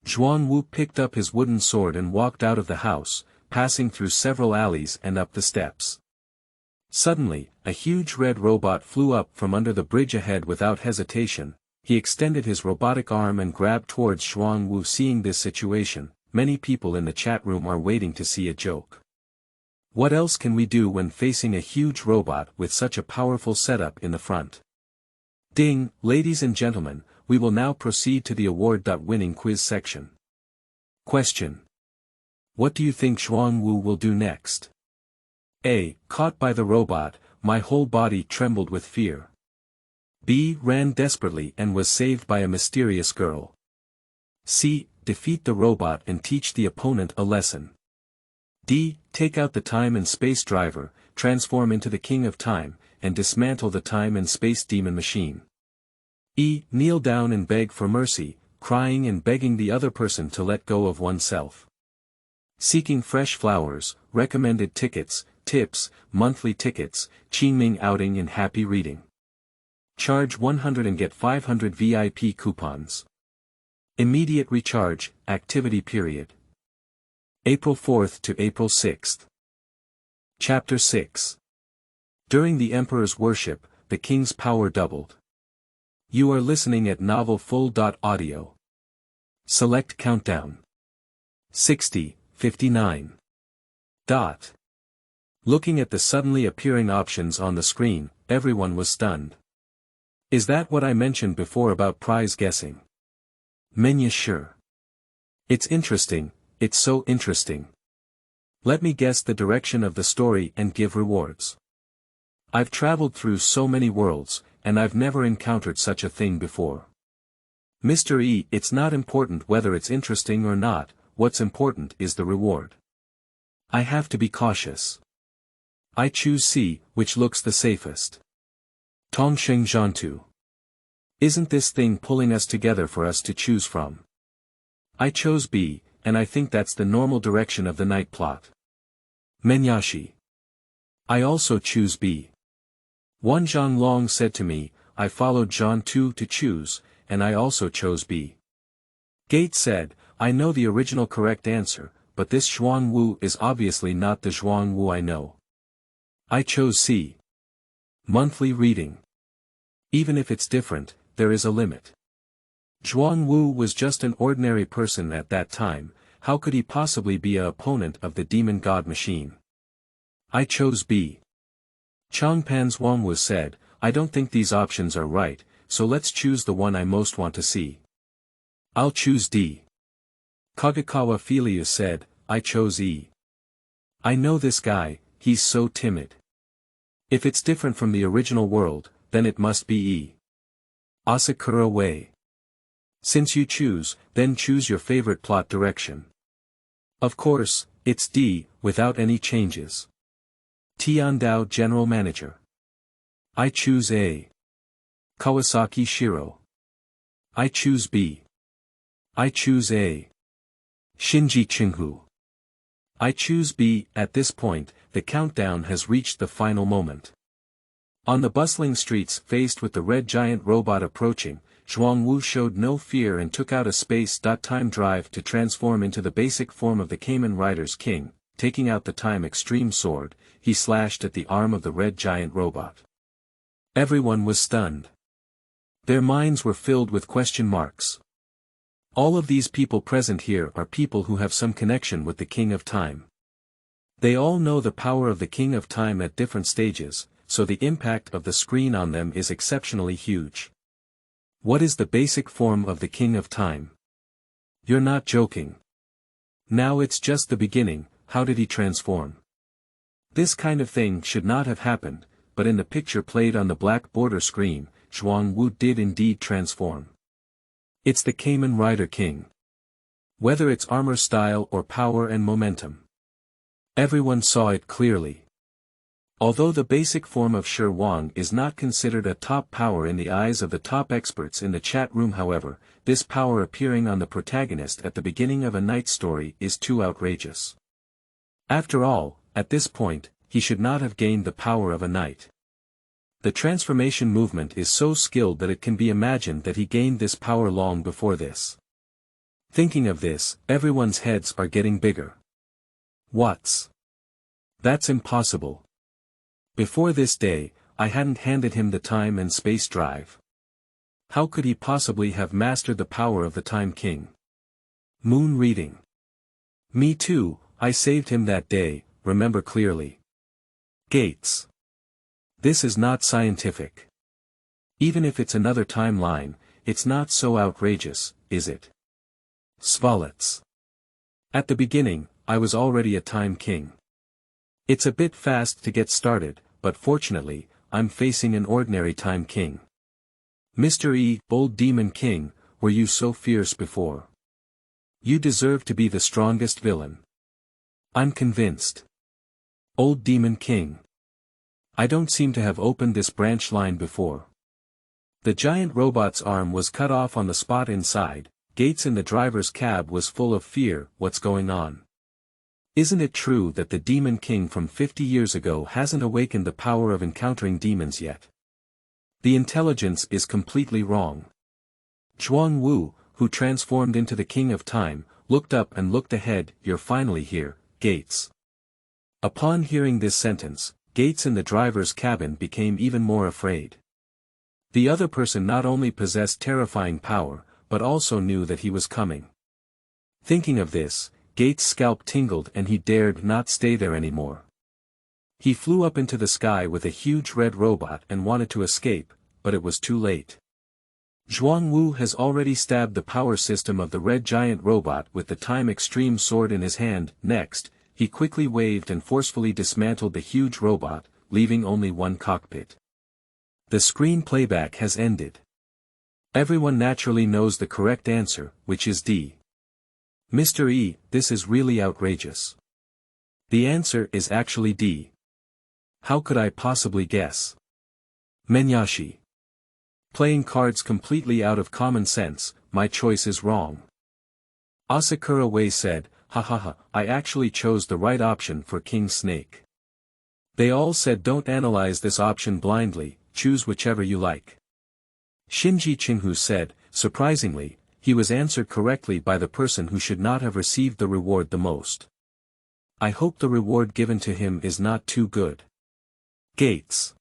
Zhuang Wu picked up his wooden sword and walked out of the house, passing through several alleys and up the steps. Suddenly, a huge red robot flew up from under the bridge ahead without hesitation. He extended his robotic arm and grabbed towards Zhuang Wu. Seeing this situation, many people in the chat room are waiting to see a joke. What else can we do when facing a huge robot with such a powerful setup in the front? Ding, ladies and gentlemen, we will now proceed to the award.winning quiz section. Question. What do you think Zhuang Wu will do next? A. Caught by the robot, my whole body trembled with fear. B. Ran desperately and was saved by a mysterious girl. C. Defeat the robot and teach the opponent a lesson. D. Take out the time and space driver, transform into the king of time, and dismantle the time and space demon machine. E. Kneel down and beg for mercy, crying and begging the other person to let go of oneself. Seeking fresh flowers, recommended tickets, tips, monthly tickets, Qingming outing and happy reading. Charge 100 and get 500 VIP coupons. Immediate recharge, activity period. April 4th to April 6th. Chapter 6. During the Emperor's worship, the king's power doubled. You are listening at novel full.audio. Select countdown. 60, 59. Looking at the suddenly appearing options on the screen, everyone was stunned. Is that what I mentioned before about prize guessing? Menyashi. It's interesting, it's so interesting. Let me guess the direction of the story and give rewards. I've traveled through so many worlds, and I've never encountered such a thing before. Mr. E, it's not important whether it's interesting or not, what's important is the reward. I have to be cautious. I choose C, which looks the safest. Tongsheng Zhantu. Isn't this thing pulling us together for us to choose from? I chose B, and I think that's the normal direction of the night plot. Menyashi. I also choose B. Wan Zhanglong said to me, I followed Zhan Tu to choose, and I also chose B. Gate said, I know the original correct answer, but this Zhuang Wu is obviously not the Zhuang Wu I know. I chose C. Monthly reading. Even if it's different, there is a limit. Zhuang Wu was just an ordinary person at that time, how could he possibly be an opponent of the demon god machine? I chose B. Chang Panzhuangwu said, I don't think these options are right, so let's choose the one I most want to see. I'll choose D. Kagakawa Feilu said, I chose E. I know this guy, he's so timid. If it's different from the original world, then it must be E. Asakura Wei. Since you choose, then choose your favorite plot direction. Of course, it's D, without any changes. Tiandao General Manager. I choose A. Kawasaki Shiro. I choose B. I choose A. Shinji Qinghu. I choose B. At this point, the countdown has reached the final moment. On the bustling streets faced with the red giant robot approaching, Zhuang Wu showed no fear and took out a space-time drive to transform into the basic form of the Kamen Rider's king. Taking out the time extreme sword, he slashed at the arm of the red giant robot. Everyone was stunned. Their minds were filled with question marks. All of these people present here are people who have some connection with the King of Time. They all know the power of the King of Time at different stages, so the impact of the screen on them is exceptionally huge. What is the basic form of the King of Time? You're not joking. Now it's just the beginning, how did he transform? This kind of thing should not have happened, but in the picture played on the black border screen, Zhuang Wu did indeed transform. It's the Kamen Rider King. Whether it's armor style or power and momentum. Everyone saw it clearly. Although the basic form of Shi Wang is not considered a top power in the eyes of the top experts in the chat room, however, this power appearing on the protagonist at the beginning of a night story is too outrageous. After all, at this point, he should not have gained the power of a knight. The transformation movement is so skilled that it can be imagined that he gained this power long before this. Thinking of this, everyone's heads are getting bigger. That's impossible. Before this day, I hadn't handed him the time and space drive. How could he possibly have mastered the power of the Time King? Moon reading. Me too, I saved him that day, remember clearly. Gates. This is not scientific. Even if it's another timeline, it's not so outrageous, is it? Swaruz. At the beginning, I was already a Time King. It's a bit fast to get started, but fortunately, I'm facing an ordinary Time King. Mr. E, Bold Demon King, were you so fierce before? You deserve to be the strongest villain. I'm convinced. Old Demon King. I don't seem to have opened this branch line before. The giant robot's arm was cut off on the spot inside, Gates in the driver's cab was full of fear, what's going on? Isn't it true that the Demon King from 50 years ago hasn't awakened the power of encountering demons yet? The intelligence is completely wrong. Zhuang Wu, who transformed into the King of Time, looked up and looked ahead. You're finally here, Gates. Upon hearing this sentence, Gates in the driver's cabin became even more afraid. The other person not only possessed terrifying power, but also knew that he was coming. Thinking of this, Gates' scalp tingled and he dared not stay there anymore. He flew up into the sky with a huge red robot and wanted to escape, but it was too late. Zhuang Wu has already stabbed the power system of the red giant robot with the Time Extreme sword in his hand. Next, he quickly waved and forcefully dismantled the huge robot, leaving only one cockpit. The screen playback has ended. Everyone naturally knows the correct answer, which is D. Mr. E, this is really outrageous. The answer is actually D. How could I possibly guess? Menyashi. Playing cards completely out of common sense, my choice is wrong. Asakura Wei said, ha ha ha, I actually chose the right option for King Snake. They all said don't analyze this option blindly, choose whichever you like. Shinji Qinghu said, surprisingly, he was answered correctly by the person who should not have received the reward the most. I hope the reward given to him is not too good. Gates.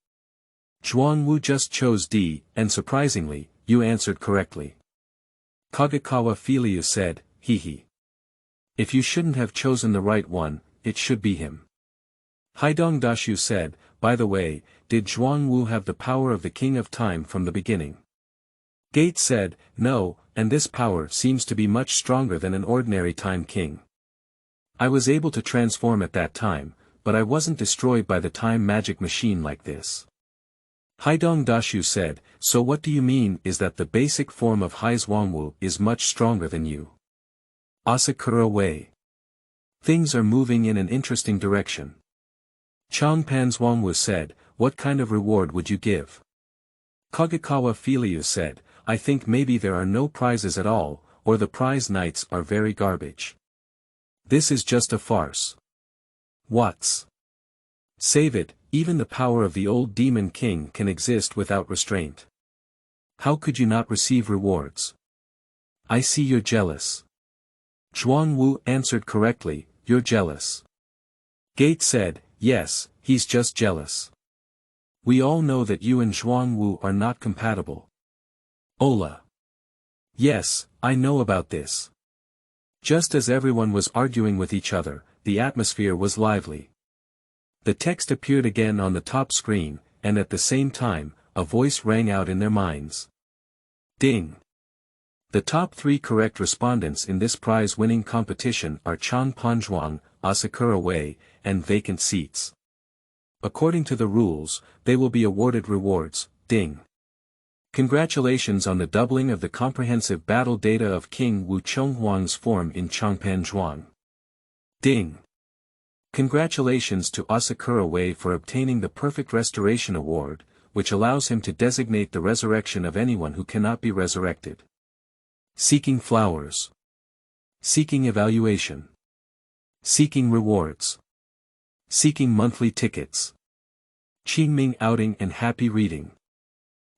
Zhuang Wu just chose D, and surprisingly, you answered correctly. Kagekawa Feilu said, hee. If you shouldn't have chosen the right one, it should be him. Haidong Dashu said, by the way, did Zhuang Wu have the power of the King of Time from the beginning? Gates said, no, and this power seems to be much stronger than an ordinary Time King. I was able to transform at that time, but I wasn't destroyed by the time magic machine like this. Haidong Dashu said, so what do you mean is that the basic form of Heihua Zhuangwu is much stronger than you? Asakura Wei. Things are moving in an interesting direction. Chang Panzhuangwu said, what kind of reward would you give? Kagekawa Feilu said, I think maybe there are no prizes at all, or the prize nights are very garbage. This is just a farce. What's? Save it, even the power of the old demon king can exist without restraint. How could you not receive rewards? I see you're jealous. Zhuang Wu answered correctly, you're jealous. Gates said, yes, he's just jealous. We all know that you and Zhuang Wu are not compatible. Ola. Yes, I know about this. Just as everyone was arguing with each other, the atmosphere was lively. The text appeared again on the top screen, and at the same time, a voice rang out in their minds. Ding! The top 3 correct respondents in this prize-winning competition are Chang Panzhuangwu, Asakura Wei, and vacant seats. According to the rules, they will be awarded rewards. Ding! Congratulations on the doubling of the comprehensive battle data of King Wu Chenghuang's form in Chang Panzhuangwu. Ding! Congratulations to Asakura Wei for obtaining the Perfect Restoration Award, which allows him to designate the resurrection of anyone who cannot be resurrected. Seeking flowers. Seeking evaluation. Seeking rewards. Seeking monthly tickets. Qingming outing and happy reading.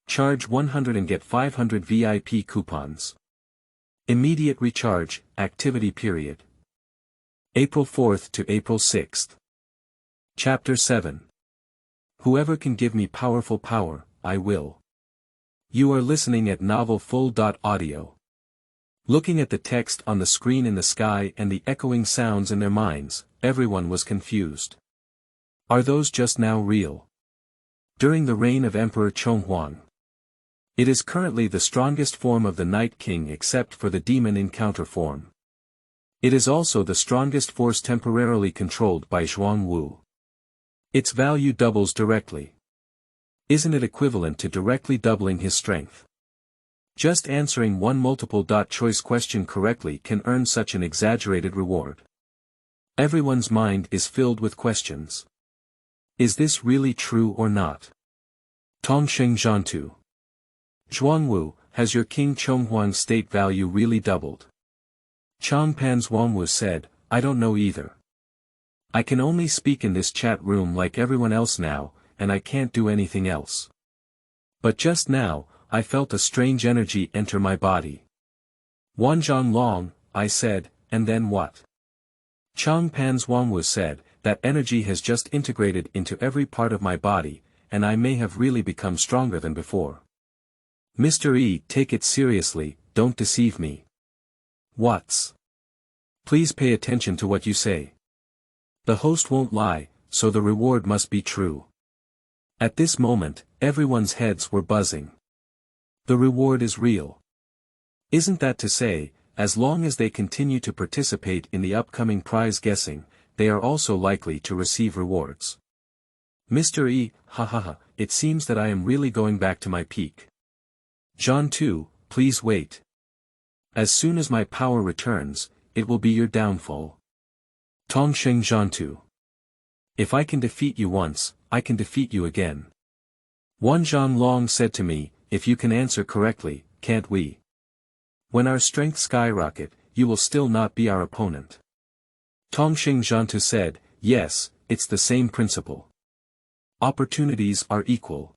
Charge 100 and get 500 VIP coupons. Immediate recharge, activity period. April 4th to April 6th. Chapter 7. Whoever can give me powerful power, I will. You are listening at Novel Full.Audio. Looking at the text on the screen in the sky and the echoing sounds in their minds, everyone was confused. Are those just now real? During the reign of Emperor Chonghuang. It is currently the strongest form of the Night King except for the demon encounter form. It is also the strongest force temporarily controlled by Zhuang Wu. Its value doubles directly. Isn't it equivalent to directly doubling his strength? Just answering one multiple-choice question correctly can earn such an exaggerated reward. Everyone's mind is filled with questions. Is this really true or not? Tongsheng Zhantu. Zhuang Wu, has your King Chonghuang's state value really doubled? Chang Panzhuangwu said, I don't know either. I can only speak in this chat room like everyone else now, and I can't do anything else. But just now, I felt a strange energy enter my body. Wanzhong Long, I said, and then what? Chang Panzhuangwu said, that energy has just integrated into every part of my body, and I may have really become stronger than before. Mr. E, take it seriously, don't deceive me. What's? Please pay attention to what you say. The host won't lie, so the reward must be true. At this moment, everyone's heads were buzzing. The reward is real. Isn't that to say, as long as they continue to participate in the upcoming prize guessing, they are also likely to receive rewards. Mr. E, it seems that I am really going back to my peak. Jean 2, please wait. As soon as my power returns, it will be your downfall. Tongsheng Jean 2. If I can defeat you once, I can defeat you again. Wan Zhang Long said to me, if you can answer correctly, can't we? When our strength skyrocket, you will still not be our opponent. Tongsheng Zhantu said, yes, it's the same principle. Opportunities are equal.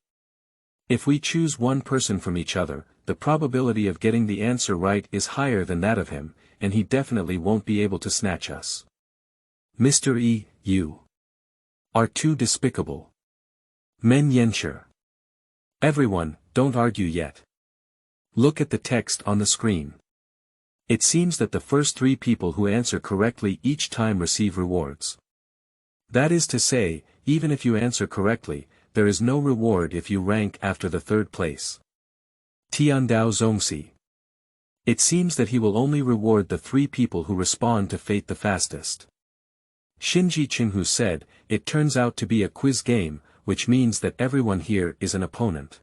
If we choose one person from each other, the probability of getting the answer right is higher than that of him, and he definitely won't be able to snatch us. Mr. E, you are too despicable. Menyashi. Everyone, don't argue yet. Look at the text on the screen. It seems that the first 3 people who answer correctly each time receive rewards. That is to say, even if you answer correctly, there is no reward if you rank after the 3rd place. Tiandao Zongxi. It seems that he will only reward the 3 people who respond to fate the fastest. Shinji Qinghu said, it turns out to be a quiz game, which means that everyone here is an opponent.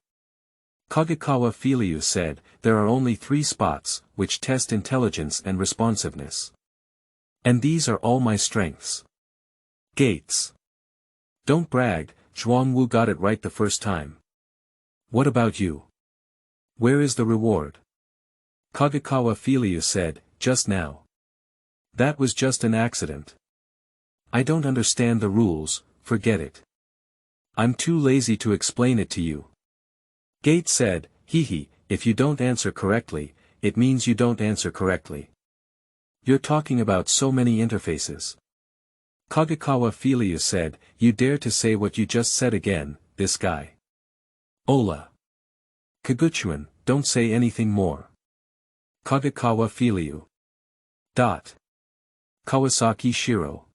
Kagekawa Feilu said, there are only 3 spots, which test intelligence and responsiveness. And these are all my strengths. Gates. Don't brag, Zhuang Wu got it right the first time. What about you? Where is the reward? Kagekawa Feilu said, just now. That was just an accident. I don't understand the rules, forget it. I'm too lazy to explain it to you. Gates said, if you don't answer correctly, it means you don't answer correctly. You're talking about so many interfaces. Kagekawa Feilu said, you dare to say what you just said again, this guy. Ola. Kaguchuan, don't say anything more. Kagekawa Feilu. Kawasaki Shiro.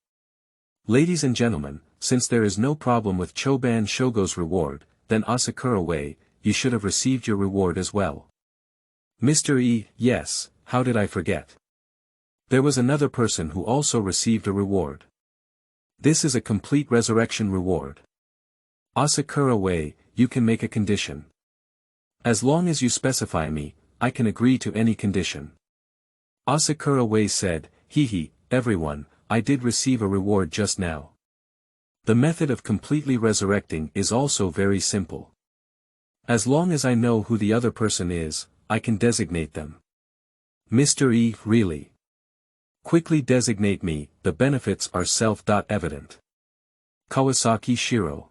Ladies and gentlemen, since there is no problem with Choban Shogo's reward, then Asakura Wei, you should have received your reward as well. Mr. E, yes, how did I forget? There was another person who also received a reward. This is a complete resurrection reward. Asakura Wei, you can make a condition. As long as you specify me, I can agree to any condition. Asakura Wei said, everyone, I did receive a reward just now. The method of completely resurrecting is also very simple. As long as I know who the other person is, I can designate them. Mr. E, really? Quickly designate me, the benefits are self-evident. Kawasaki Shiro.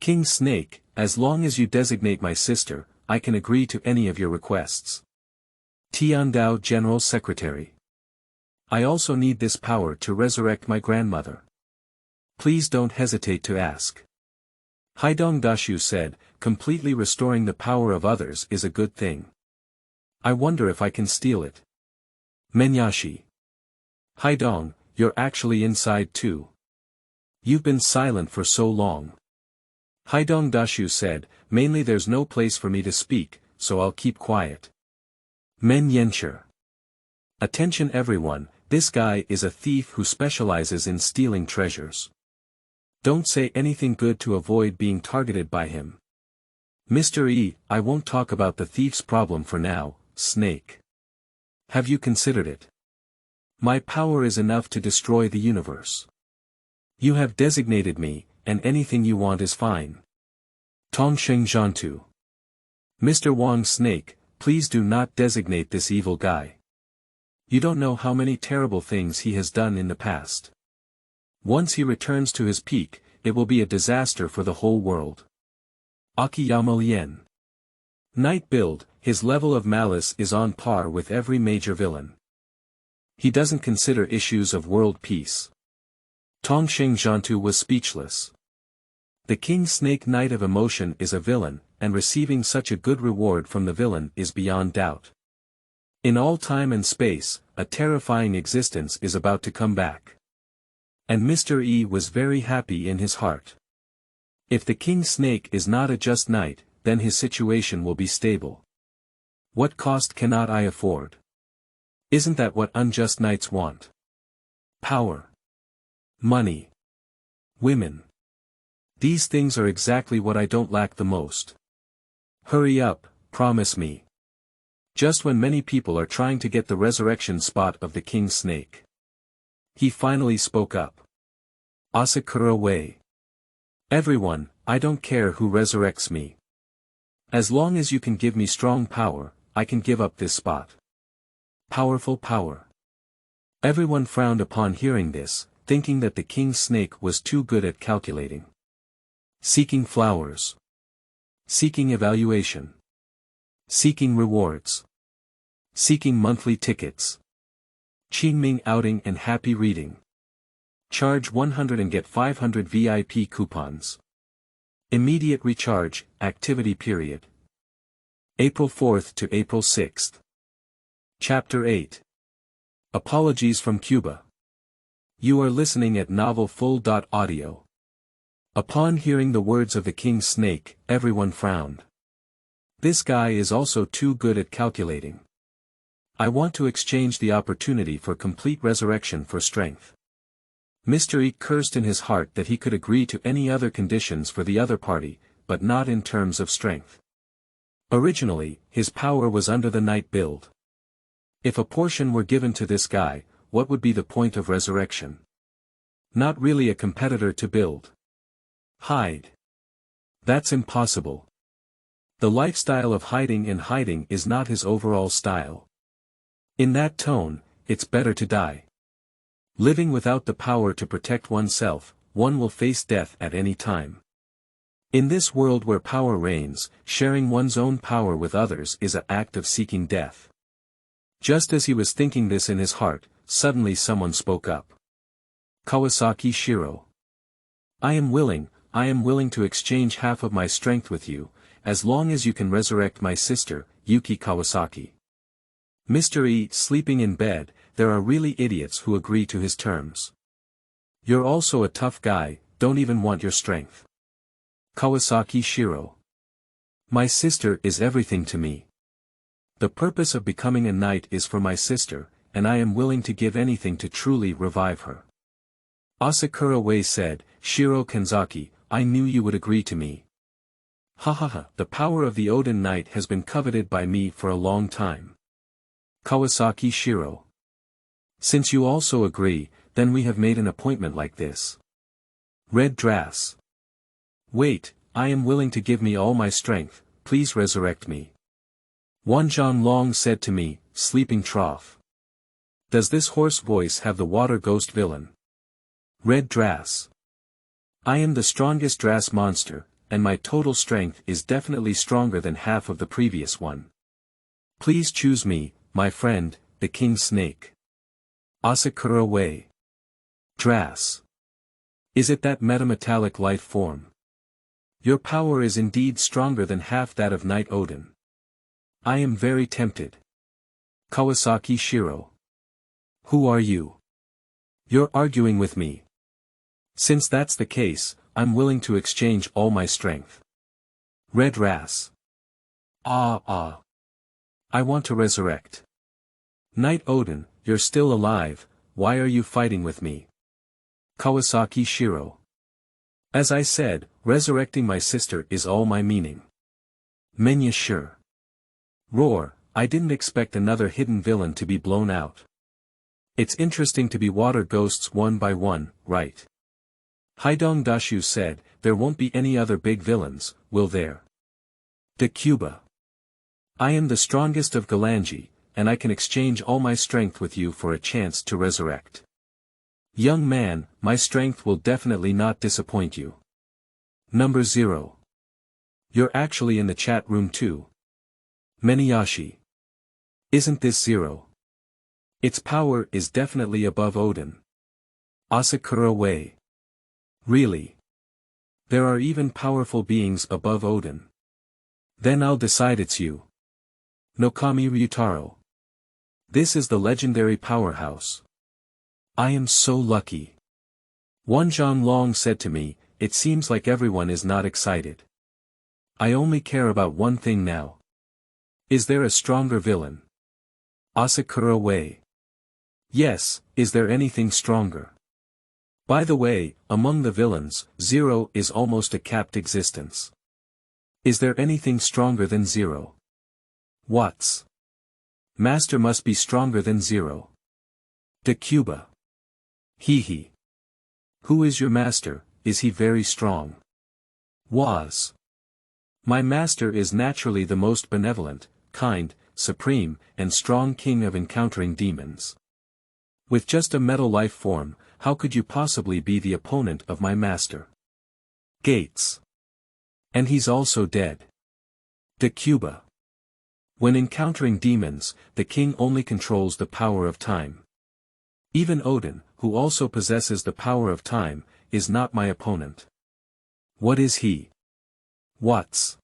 King Snake, as long as you designate my sister, I can agree to any of your requests. Tiandao General Secretary. I also need this power to resurrect my grandmother. Please don't hesitate to ask. Haidong Dashu said, completely restoring the power of others is a good thing. I wonder if I can steal it. Menyashi. Haidong, you're actually inside too. You've been silent for so long. Haidong Dashu said, mainly there's no place for me to speak, so I'll keep quiet. Menyashi. Attention everyone, this guy is a thief who specializes in stealing treasures. Don't say anything good to avoid being targeted by him. Mr. E, I won't talk about the thief's problem for now, Snake. Have you considered it? My power is enough to destroy the universe. You have designated me, and anything you want is fine. Tongsheng Zhantu. Mr. Wang Snake, please do not designate this evil guy. You don't know how many terrible things he has done in the past. Once he returns to his peak, it will be a disaster for the whole world. Akiyama Lien. Night build, his level of malice is on par with every major villain. He doesn't consider issues of world peace. Tongxing Zhantu was speechless. The King Snake Knight of Emotion is a villain, and receiving such a good reward from the villain is beyond doubt. In all time and space, a terrifying existence is about to come back. And Mr. E was very happy in his heart. If the King Snake is not a just knight, then his situation will be stable. What cost cannot I afford? Isn't that what unjust knights want? Power. Money. Women. These things are exactly what I don't lack the most. Hurry up, promise me. Just when many people are trying to get the resurrection spot of the King Snake. He finally spoke up. Asakura Way. Everyone, I don't care who resurrects me. As long as you can give me strong power, I can give up this spot. Powerful power. Everyone frowned upon hearing this, thinking that the King Snake was too good at calculating. Seeking flowers. Seeking evaluation. Seeking rewards. Seeking monthly tickets. Qingming outing and happy reading. Charge 100 and get 500 VIP coupons. Immediate recharge, activity period. April 4th to April 6th. Chapter 8. Apologies from Cuba. You are listening at Novel Full.Audio. Upon hearing the words of the King Snake, everyone frowned. This guy is also too good at calculating. I want to exchange the opportunity for complete resurrection for strength. Mr. E cursed in his heart that he could agree to any other conditions for the other party, but not in terms of strength. Originally, his power was under the knight build. If a portion were given to this guy, what would be the point of resurrection? Not really a competitor to build. Hide. That's impossible. The lifestyle of hiding and hiding is not his overall style. In that tone, it's better to die. Living without the power to protect oneself, one will face death at any time. In this world where power reigns, sharing one's own power with others is an act of seeking death. Just as he was thinking this in his heart, suddenly someone spoke up. Kawasaki Shiro. I am willing to exchange half of my strength with you, as long as you can resurrect my sister, Yuki Kawasaki. Mr. E, sleeping in bed, there are really idiots who agree to his terms. You're also a tough guy, don't even want your strength. Kawasaki Shiro. My sister is everything to me. The purpose of becoming a knight is for my sister, and I am willing to give anything to truly revive her. Asakura Wei said, Shiro Kanzaki, I knew you would agree to me. Ha, the power of the Odin Knight has been coveted by me for a long time. Kawasaki Shiro. Since you also agree, then we have made an appointment like this. Red Dress. Wait, I am willing to give me all my strength, please resurrect me. Wanzhan Long said to me, sleeping trough. Does this hoarse voice have the water ghost villain? Red Dress. I am the strongest Drass monster, and my total strength is definitely stronger than half of the previous one. Please choose me, my friend, the King Snake. Asakura Wei. Drass. Is it that metametallic life form? Your power is indeed stronger than half that of Knight Odin. I am very tempted. Kawasaki Shiro. Who are you? You're arguing with me. Since that's the case, I'm willing to exchange all my strength. Red Ras. I want to resurrect. Knight Odin, you're still alive, why are you fighting with me? Kawasaki Shiro. As I said, resurrecting my sister is all my meaning. Menyashi. Roar, I didn't expect another hidden villain to be blown out. It's interesting to be water ghosts one by one, right? Haidong Dashu said, there won't be any other big villains, will there? De Cuba. I am the strongest of Galanji, and I can exchange all my strength with you for a chance to resurrect. Young man, my strength will definitely not disappoint you. Number 0. You're actually in the chat room too. Menyashi. Isn't this 0? Its power is definitely above Odin. Asakura Wei. Really? There are even powerful beings above Odin. Then I'll decide it's you. Nokami Ryutaro. This is the legendary powerhouse. I am so lucky. Wan Zhonglong said to me, it seems like everyone is not excited. I only care about one thing now. Is there a stronger villain? Asakura Wei. Yes, is there anything stronger? By the way, among the villains, Zero is almost a capped existence. Is there anything stronger than Zero? What's? Master must be stronger than Zero. De Cuba. He. Who is your master, is he very strong? Was. My master is naturally the most benevolent, kind, supreme, and strong king of encountering demons. With just a metal life form, how could you possibly be the opponent of my master? Gates. And he's also dead. De Cuba. When encountering demons, the king only controls the power of time. Even Odin, who also possesses the power of time, is not my opponent. What is he? What's?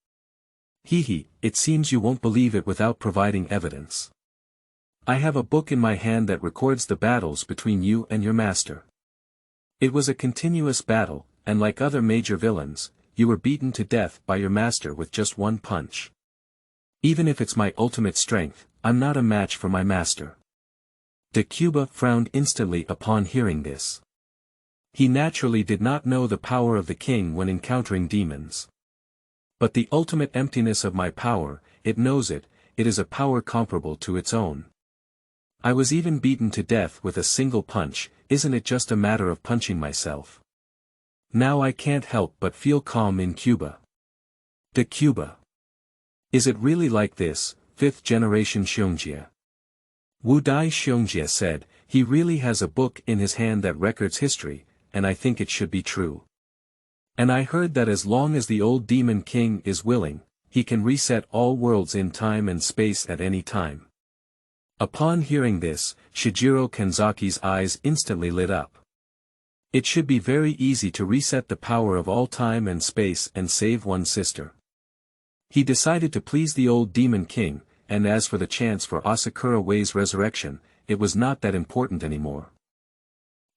He, it seems you won't believe it without providing evidence. I have a book in my hand that records the battles between you and your master. It was a continuous battle, and like other major villains, you were beaten to death by your master with just one punch. Even if it's my ultimate strength, I'm not a match for my master. De Cuba frowned instantly upon hearing this. He naturally did not know the power of the king when encountering demons. But the ultimate emptiness of my power, it knows it is a power comparable to its own. I was even beaten to death with a single punch, isn't it just a matter of punching myself? Now I can't help but feel calm in Cuba. De Cuba. Is it really like this, 5th generation Xiongjie? Wu Dai Xiongjie said, he really has a book in his hand that records history, and I think it should be true. And I heard that as long as the old demon king is willing, he can reset all worlds in time and space at any time. Upon hearing this, Shijiro Kanzaki's eyes instantly lit up. It should be very easy to reset the power of all time and space and save one's sister. He decided to please the old demon king, and as for the chance for Asakura Wei's resurrection, it was not that important anymore.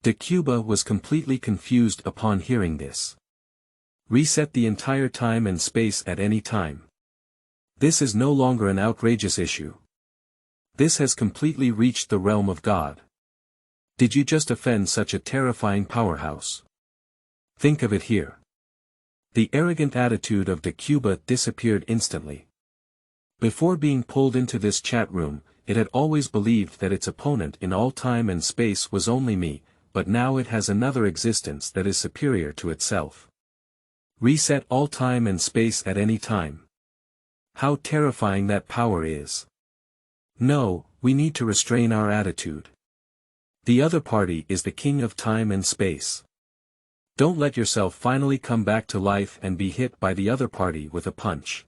De Cuba was completely confused upon hearing this. Reset the entire time and space at any time. This is no longer an outrageous issue. This has completely reached the realm of God. Did you just offend such a terrifying powerhouse? Think of it here. The arrogant attitude of De Cuba disappeared instantly. Before being pulled into this chat room, it had always believed that its opponent in all time and space was only me, but now it has another existence that is superior to itself. Reset all time and space at any time. How terrifying that power is. No, we need to restrain our attitude. The other party is the king of time and space. Don't let yourself finally come back to life and be hit by the other party with a punch.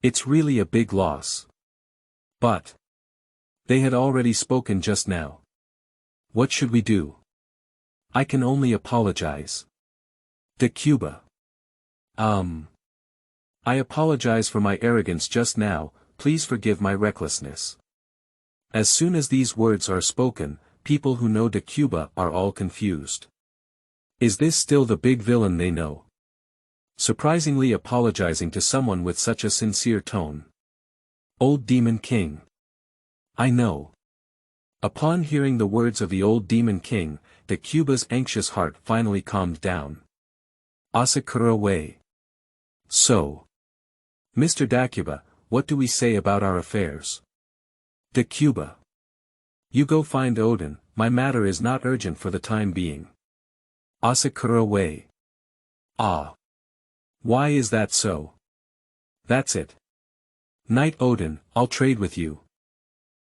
It's really a big loss. But they had already spoken just now. What should we do? I can only apologize. De Cuba. I apologize for my arrogance just now, please forgive my recklessness. As soon as these words are spoken, people who know De Cuba are all confused. Is this still the big villain they know? Surprisingly apologizing to someone with such a sincere tone. Old Demon King. I know. Upon hearing the words of the old Demon King, De Cuba's anxious heart finally calmed down. Asakura Wei. So. Mr. Dacuba, what do we say about our affairs? De Cuba. You go find Odin, my matter is not urgent for the time being. Asakura Wei. Ah. Why is that so? That's it. Knight Odin, I'll trade with you.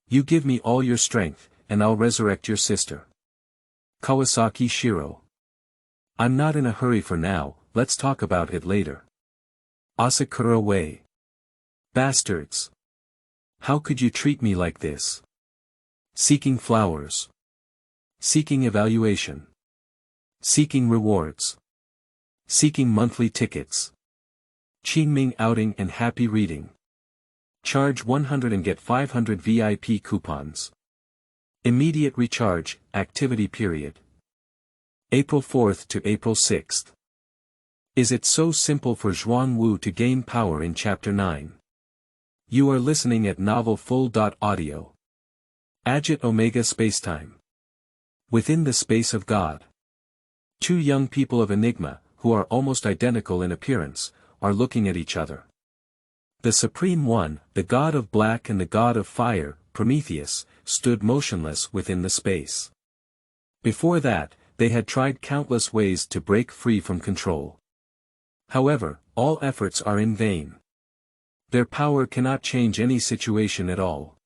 You give me all your strength, and I'll resurrect your sister. Kawasaki Shiro. I'm not in a hurry for now, let's talk about it later. Asakura Wei. Bastards. How could you treat me like this? Seeking flowers. Seeking evaluation. Seeking rewards. Seeking monthly tickets. Qingming outing and happy reading. Charge 100 and get 500 VIP coupons. Immediate recharge, activity period. April 4th to April 6th. Is it so simple for Zhuang Wu to gain power in Chapter 9? You are listening at Novel Full.Audio. Agit Omega Spacetime. Within the space of God. Two young people of Enigma, who are almost identical in appearance, are looking at each other. The Supreme One, the God of Black and the God of Fire, Prometheus, stood motionless within the space. Before that, they had tried countless ways to break free from control. However, all efforts are in vain. Their power cannot change any situation at all.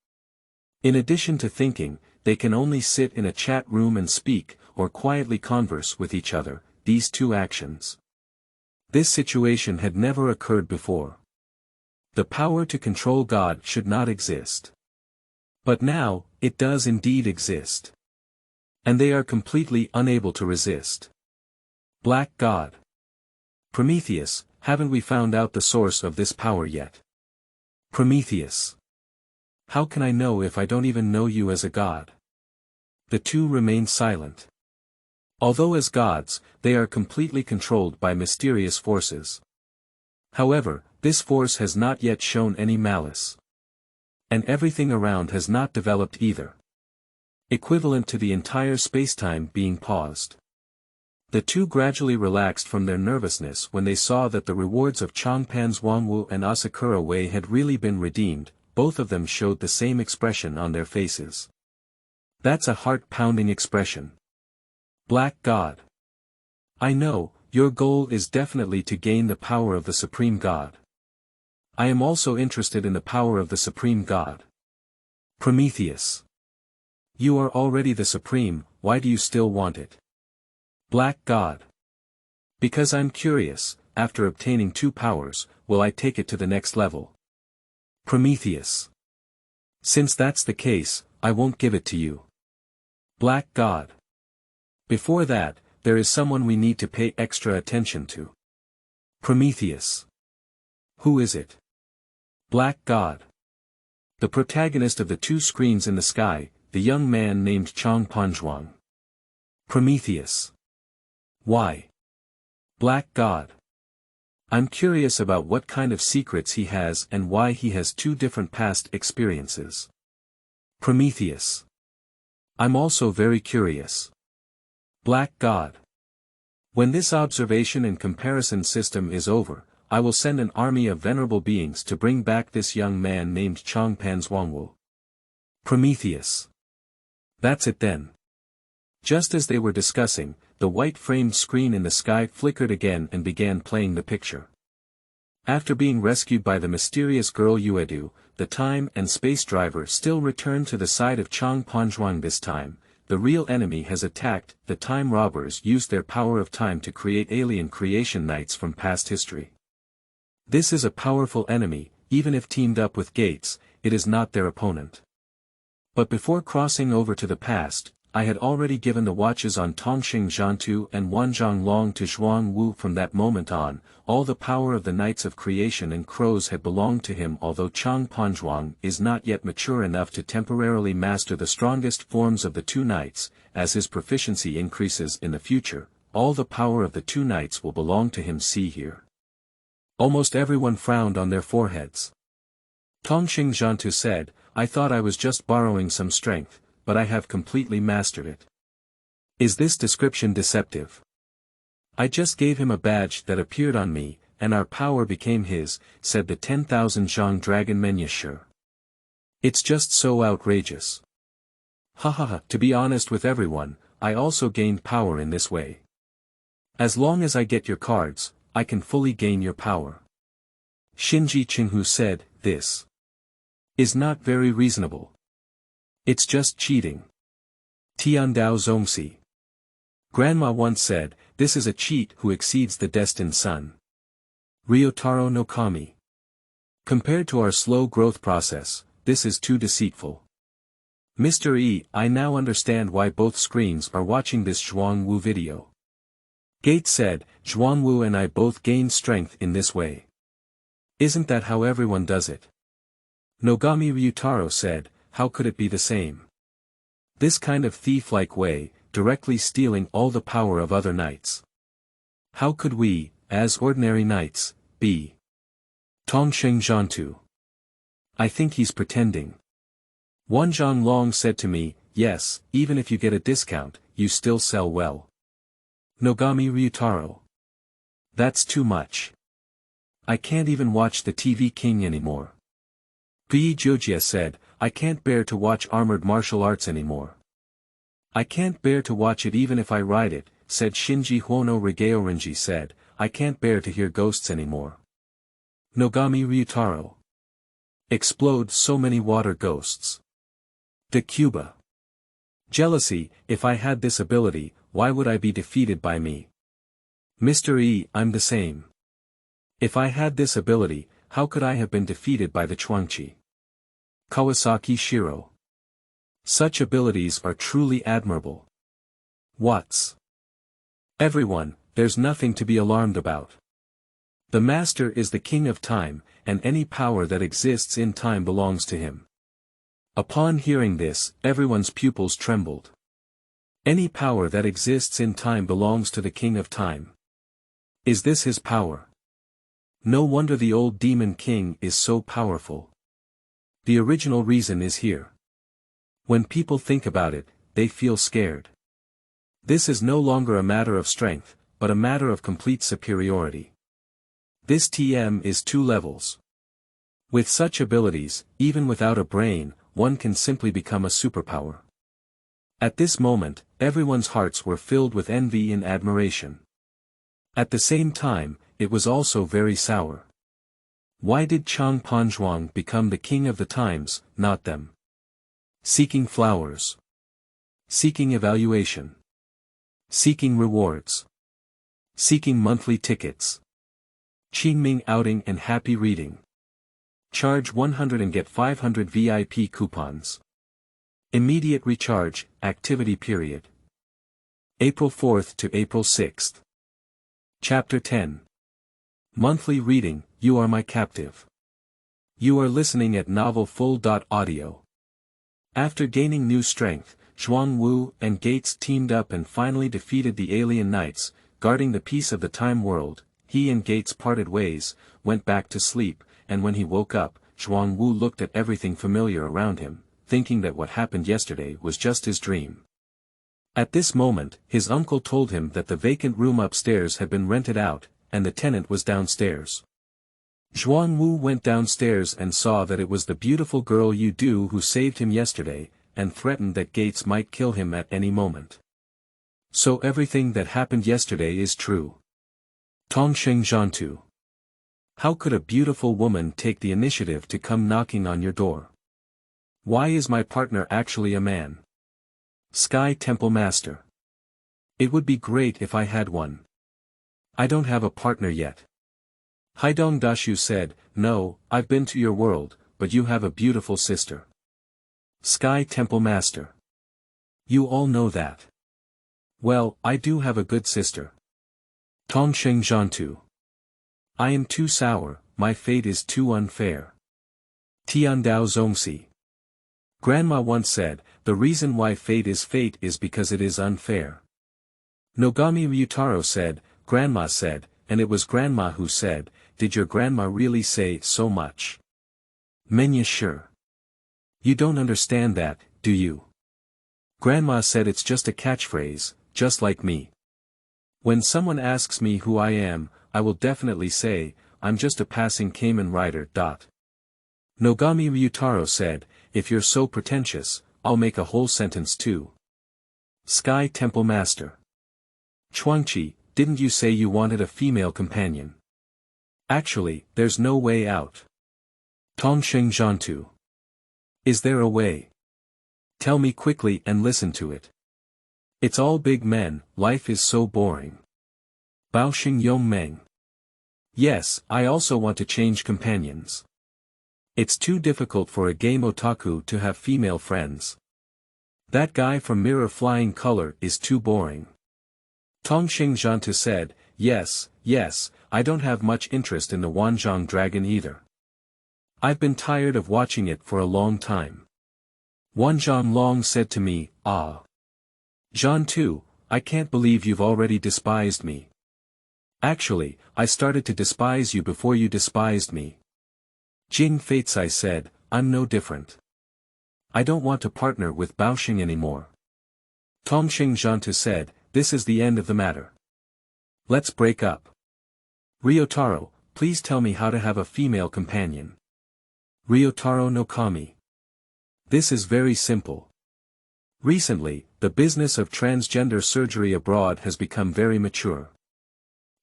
In addition to thinking, they can only sit in a chat room and speak, or quietly converse with each other, these two actions. This situation had never occurred before. The power to control God should not exist. But now, it does indeed exist. And they are completely unable to resist. Black God. Prometheus, haven't we found out the source of this power yet? Prometheus. How can I know if I don't even know you as a god? The two remain silent. Although as gods, they are completely controlled by mysterious forces. However, this force has not yet shown any malice. And everything around has not developed either. Equivalent to the entire spacetime being paused. The two gradually relaxed from their nervousness when they saw that the rewards of Chang Panzhuangwu and Asakura Wei had really been redeemed. Both of them showed the same expression on their faces. That's a heart-pounding expression. Black God. I know, your goal is definitely to gain the power of the Supreme God. I am also interested in the power of the Supreme God. Prometheus. You are already the Supreme, why do you still want it? Black God. Because I'm curious, after obtaining two powers, will I take it to the next level? Prometheus. Since that's the case, I won't give it to you. Black God. Before that, there is someone we need to pay extra attention to. Prometheus. Who is it? Black God. The protagonist of the two screens in the sky, the young man named Chang Panzhuangwu. Prometheus. Why? Black God. I'm curious about what kind of secrets he has and why he has two different past experiences. Prometheus. I'm also very curious. Black God. When this observation and comparison system is over, I will send an army of venerable beings to bring back this young man named Chang Panzhuangwu. Prometheus. That's it then. Just as they were discussing, the white-framed screen in the sky flickered again and began playing the picture. After being rescued by the mysterious girl Yuedu, the time and space driver still returned to the side of Chang Panzhuangwu. This time, the real enemy has attacked. The time robbers used their power of time to create alien creation knights from past history. This is a powerful enemy, even if teamed up with Gates, it is not their opponent. But before crossing over to the past, I had already given the watches on Tongxing Zhantu and Wanzhong Long to Zhuang Wu. From that moment on, all the power of the Knights of Creation and Crows had belonged to him. Although Chang Panzhuangwu is not yet mature enough to temporarily master the strongest forms of the two Knights, as his proficiency increases in the future, all the power of the two Knights will belong to him. See here. Almost everyone frowned on their foreheads. Tongxing Zhantu said, I thought I was just borrowing some strength, but I have completely mastered it. Is this description deceptive? I just gave him a badge that appeared on me, and our power became his, said the 10,000 Zhang beginningMenyashi. It's just so outrageous. Hahaha, to be honest with everyone, I also gained power in this way. As long as I get your cards, I can fully gain your power. Shinji Qinghu said, this is not very reasonable. It's just cheating. Tiandao Zongxi. Grandma once said, this is a cheat who exceeds the destined son. Ryotaro no Kami. Compared to our slow growth process, this is too deceitful. Mr. E, I now understand why both screens are watching this Zhuang Wu video. Gates said, Zhuang Wu and I both gained strength in this way. Isn't that how everyone does it? Nogami Ryutaro said, how could it be the same? This kind of thief-like way, directly stealing all the power of other knights. How could we, as ordinary knights, be? Tongsheng Zhantu. I think he's pretending. Wan Zhanglong said to me, yes, even if you get a discount, you still sell well. Nogami Ryutaro. That's too much. I can't even watch the TV King anymore. Pi Jojia said, I can't bear to watch armored martial arts anymore. I can't bear to watch it even if I ride it, said Shinji Hono Rigeorenji said, I can't bear to hear ghosts anymore. Nogami Ryutaro. Explode so many water ghosts. De Cuba. Jealousy, if I had this ability, why would I be defeated by me? Mr. E, I'm the same. If I had this ability, how could I have been defeated by the Chuangqi? Kawasaki Shiro. Such abilities are truly admirable. What's? Everyone, there's nothing to be alarmed about. The Master is the King of Time, and any power that exists in time belongs to him. Upon hearing this, everyone's pupils trembled. Any power that exists in time belongs to the King of Time. Is this his power? No wonder the old Demon King is so powerful. The original reason is here. When people think about it, they feel scared. This is no longer a matter of strength, but a matter of complete superiority. This TM is 2 levels. With such abilities, even without a brain, one can simply become a superpower. At this moment, everyone's hearts were filled with envy and admiration. At the same time, it was also very sour. Why did Chang Panzhuangwu become the king of the times, not them? Seeking flowers. Seeking evaluation. Seeking rewards. Seeking monthly tickets. Qingming outing and happy reading. Charge 100 and get 500 VIP coupons. Immediate recharge, activity period. April 4th to April 6th. Chapter 10. Monthly reading, You Are My Captive. You are listening at Novel Full.Audio. After gaining new strength, Zhuang Wu and Gates teamed up and finally defeated the alien knights, guarding the peace of the time world. He and Gates parted ways, went back to sleep, and when he woke up, Zhuang Wu looked at everything familiar around him, thinking that what happened yesterday was just his dream. At this moment, his uncle told him that the vacant room upstairs had been rented out, and the tenant was downstairs. Zhuang Wu went downstairs and saw that it was the beautiful girl Yu Du who saved him yesterday, and threatened that Gates might kill him at any moment. So everything that happened yesterday is true. Tongsheng Zhantu. How could a beautiful woman take the initiative to come knocking on your door? Why is my partner actually a man? Sky Temple Master. It would be great if I had one. I don't have a partner yet. Haidong Dashu said, No, I've been to your world, but you have a beautiful sister. Sky Temple Master. You all know that. Well, I do have a good sister. Tongsheng Zhantu. I am too sour, my fate is too unfair. Tiandao Zongxi. Grandma once said, the reason why fate is because it is unfair. Nogami Ryutaro said, Grandma said, and it was Grandma who said, did your grandma really say so much? Menyashi. You don't understand that, do you? Grandma said it's just a catchphrase, just like me. When someone asks me who I am, I will definitely say, I'm just a passing Kamen Rider. Nogami Ryutaro said, if you're so pretentious, I'll make a whole sentence too. Sky Temple Master. Chuangqi, didn't you say you wanted a female companion? Actually, there's no way out. Tongsheng Zhantu. Is there a way? Tell me quickly and listen to it. It's all big men, life is so boring. Baoxing Yongmeng. Yes, I also want to change companions. It's too difficult for a game otaku to have female friends. That guy from Mirror Flying Color is too boring. Tongxing Zhantu said, yes, I don't have much interest in the Wanzhong Dragon either. I've been tired of watching it for a long time. Wanzhong Long said to me, ah. Zhantu, I can't believe you've already despised me. Actually, I started to despise you before you despised me. Jing Feicai said, I'm no different. I don't want to partner with Baoxing anymore. Tongxing Zhantu said, this is the end of the matter. Let's break up. Ryotaro, please tell me how to have a female companion. Ryotaro no Kami. This is very simple. Recently, the business of transgender surgery abroad has become very mature.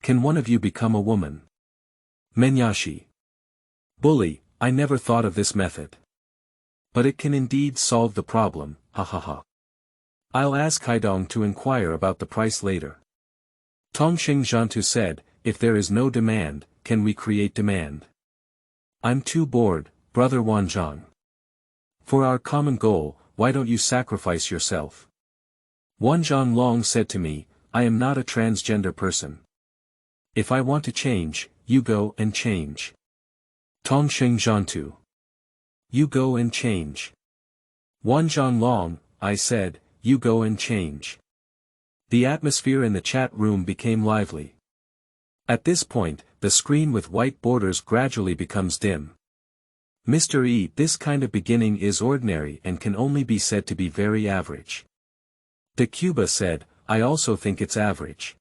Can one of you become a woman? Menyashi. Bully, I never thought of this method. But it can indeed solve the problem, ha. I'll ask Haidong to inquire about the price later. Tongxing Zhantu said, if there is no demand, can we create demand? I'm too bored, brother Wanzhong. For our common goal, why don't you sacrifice yourself? Wanzhong Long said to me, I am not a transgender person. If I want to change, you go and change. Tongxing Zhantu. You go and change. Wanzhong Long, I said, you go and change. The atmosphere in the chat room became lively. At this point, the screen with white borders gradually becomes dim. Mr. E, this kind of beginning is ordinary and can only be said to be very average. The Cuba said, I also think it's average.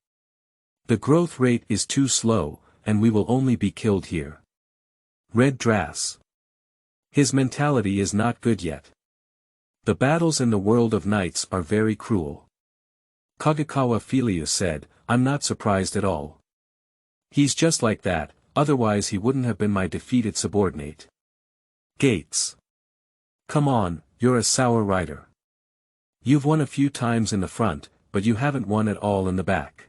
The growth rate is too slow, and we will only be killed here. Red Drass. His mentality is not good yet. The battles in the world of knights are very cruel. Kagakawa Feilu said, I'm not surprised at all. He's just like that, otherwise he wouldn't have been my defeated subordinate. Gates. Come on, you're a sour rider. You've won a few times in the front, but you haven't won at all in the back.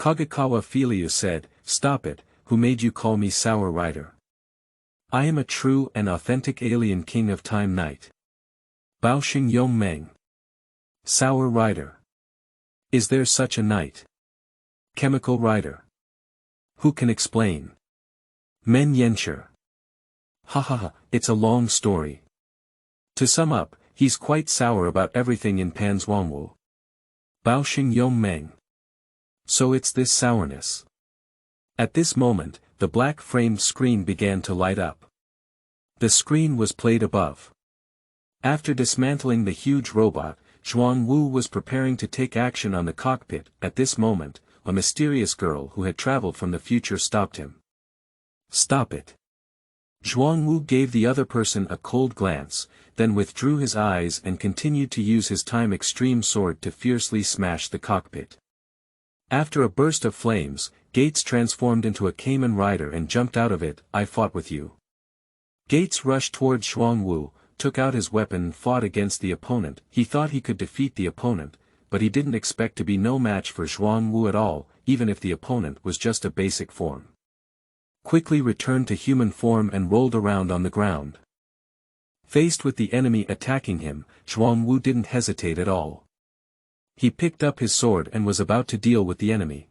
Kagakawa Feilu said, stop it, who made you call me sour rider? I am a true and authentic alien king of time knight. Baoxing Yongmeng. Sour rider. Is there such a knight? Chemical rider. Who can explain? Men Yenshi. Ha, it's a long story. To sum up, he's quite sour about everything in Panzhuangwu. Baoxing Yongmeng. So it's this sourness. At this moment, the black-framed screen began to light up. The screen was played above. After dismantling the huge robot, Zhuang Wu was preparing to take action on the cockpit. At this moment, a mysterious girl who had traveled from the future stopped him. Stop it. Zhuang Wu gave the other person a cold glance, then withdrew his eyes and continued to use his time extreme sword to fiercely smash the cockpit. After a burst of flames, Gates transformed into a Kamen Rider and jumped out of it. I fought with you. Gates rushed towards Zhuang Wu, took out his weapon and fought against the opponent. He thought he could defeat the opponent, but he didn't expect to be no match for Zhuang Wu at all, even if the opponent was just a basic form. Quickly returned to human form and rolled around on the ground. Faced with the enemy attacking him, Zhuang Wu didn't hesitate at all. He picked up his sword and was about to deal with the enemy.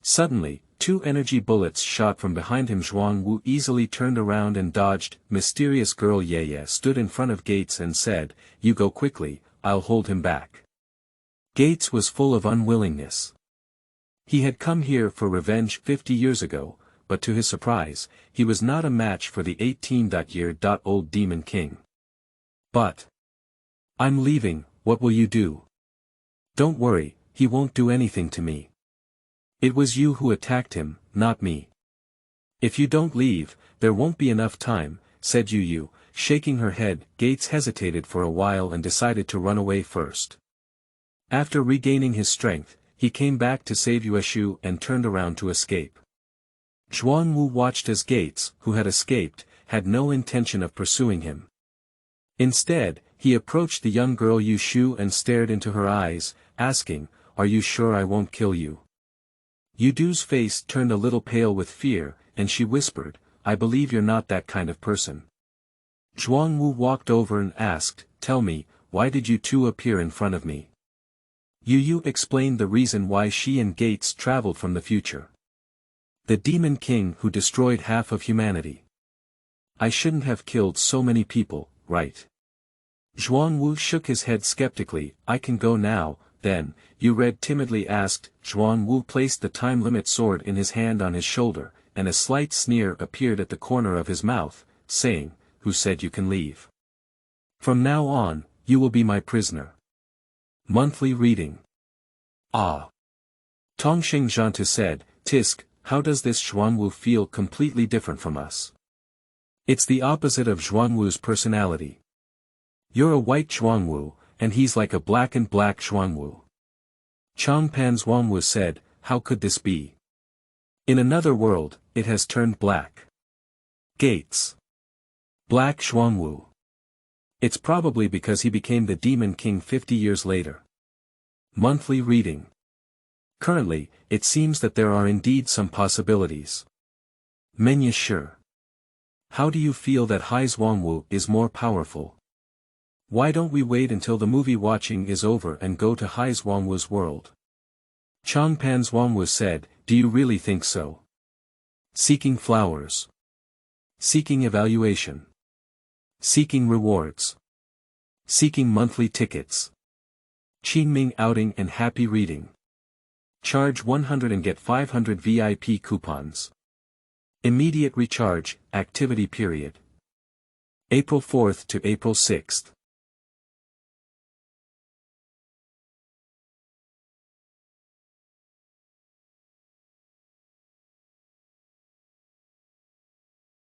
Suddenly, two energy bullets shot from behind him. Zhuang Wu easily turned around and dodged. Mysterious girl Ye stood in front of Gates and said, you go quickly, I'll hold him back. Gates was full of unwillingness. He had come here for revenge 50 years ago, but to his surprise, he was not a match for the 18-year-old demon king. But I'm leaving, what will you do? Don't worry, he won't do anything to me. It was you who attacked him, not me. If you don't leave, there won't be enough time, said Yu, shaking her head. Gates hesitated for a while and decided to run away first. After regaining his strength, he came back to save Yueshu and turned around to escape. Zhuang Wu watched as Gates, who had escaped, had no intention of pursuing him. Instead, he approached the young girl Yushu and stared into her eyes, asking, are you sure I won't kill you? Yudu's face turned a little pale with fear, and she whispered, I believe you're not that kind of person. Zhuang Wu walked over and asked, tell me, why did you two appear in front of me? Yu explained the reason why she and Gates traveled from the future. The Demon King who destroyed half of humanity. I shouldn't have killed so many people, right? Zhuang Wu shook his head skeptically. I can go now, then, Yu Red timidly asked. Zhuang Wu placed the time-limit sword in his hand on his shoulder, and a slight sneer appeared at the corner of his mouth, saying, who said you can leave? From now on, you will be my prisoner. Monthly reading. Ah. Tongxing Zhantu said, Tisk, how does this Zhuang Wu feel completely different from us? It's the opposite of Zhuang Wu's personality. You're a white Zhuang Wu, and he's like a black Zhuang Wu. Chang Panzhuangwu said, how could this be? In another world, it has turned black. Gates. Black Zhuang Wu. It's probably because he became the Demon King 50 years later. Monthly reading. Currently, it seems that there are indeed some possibilities. Menyashi. How do you feel that Zhuangwu is more powerful? Why don't we wait until the movie watching is over and go to Zhuangwu's world? Chang Panzhuangwu said, do you really think so? Seeking flowers. Seeking evaluation. Seeking rewards. Seeking monthly tickets. Qingming outing and happy reading. Charge 100 and get 500 VIP coupons. Immediate recharge, activity period. April 4th to April 6th.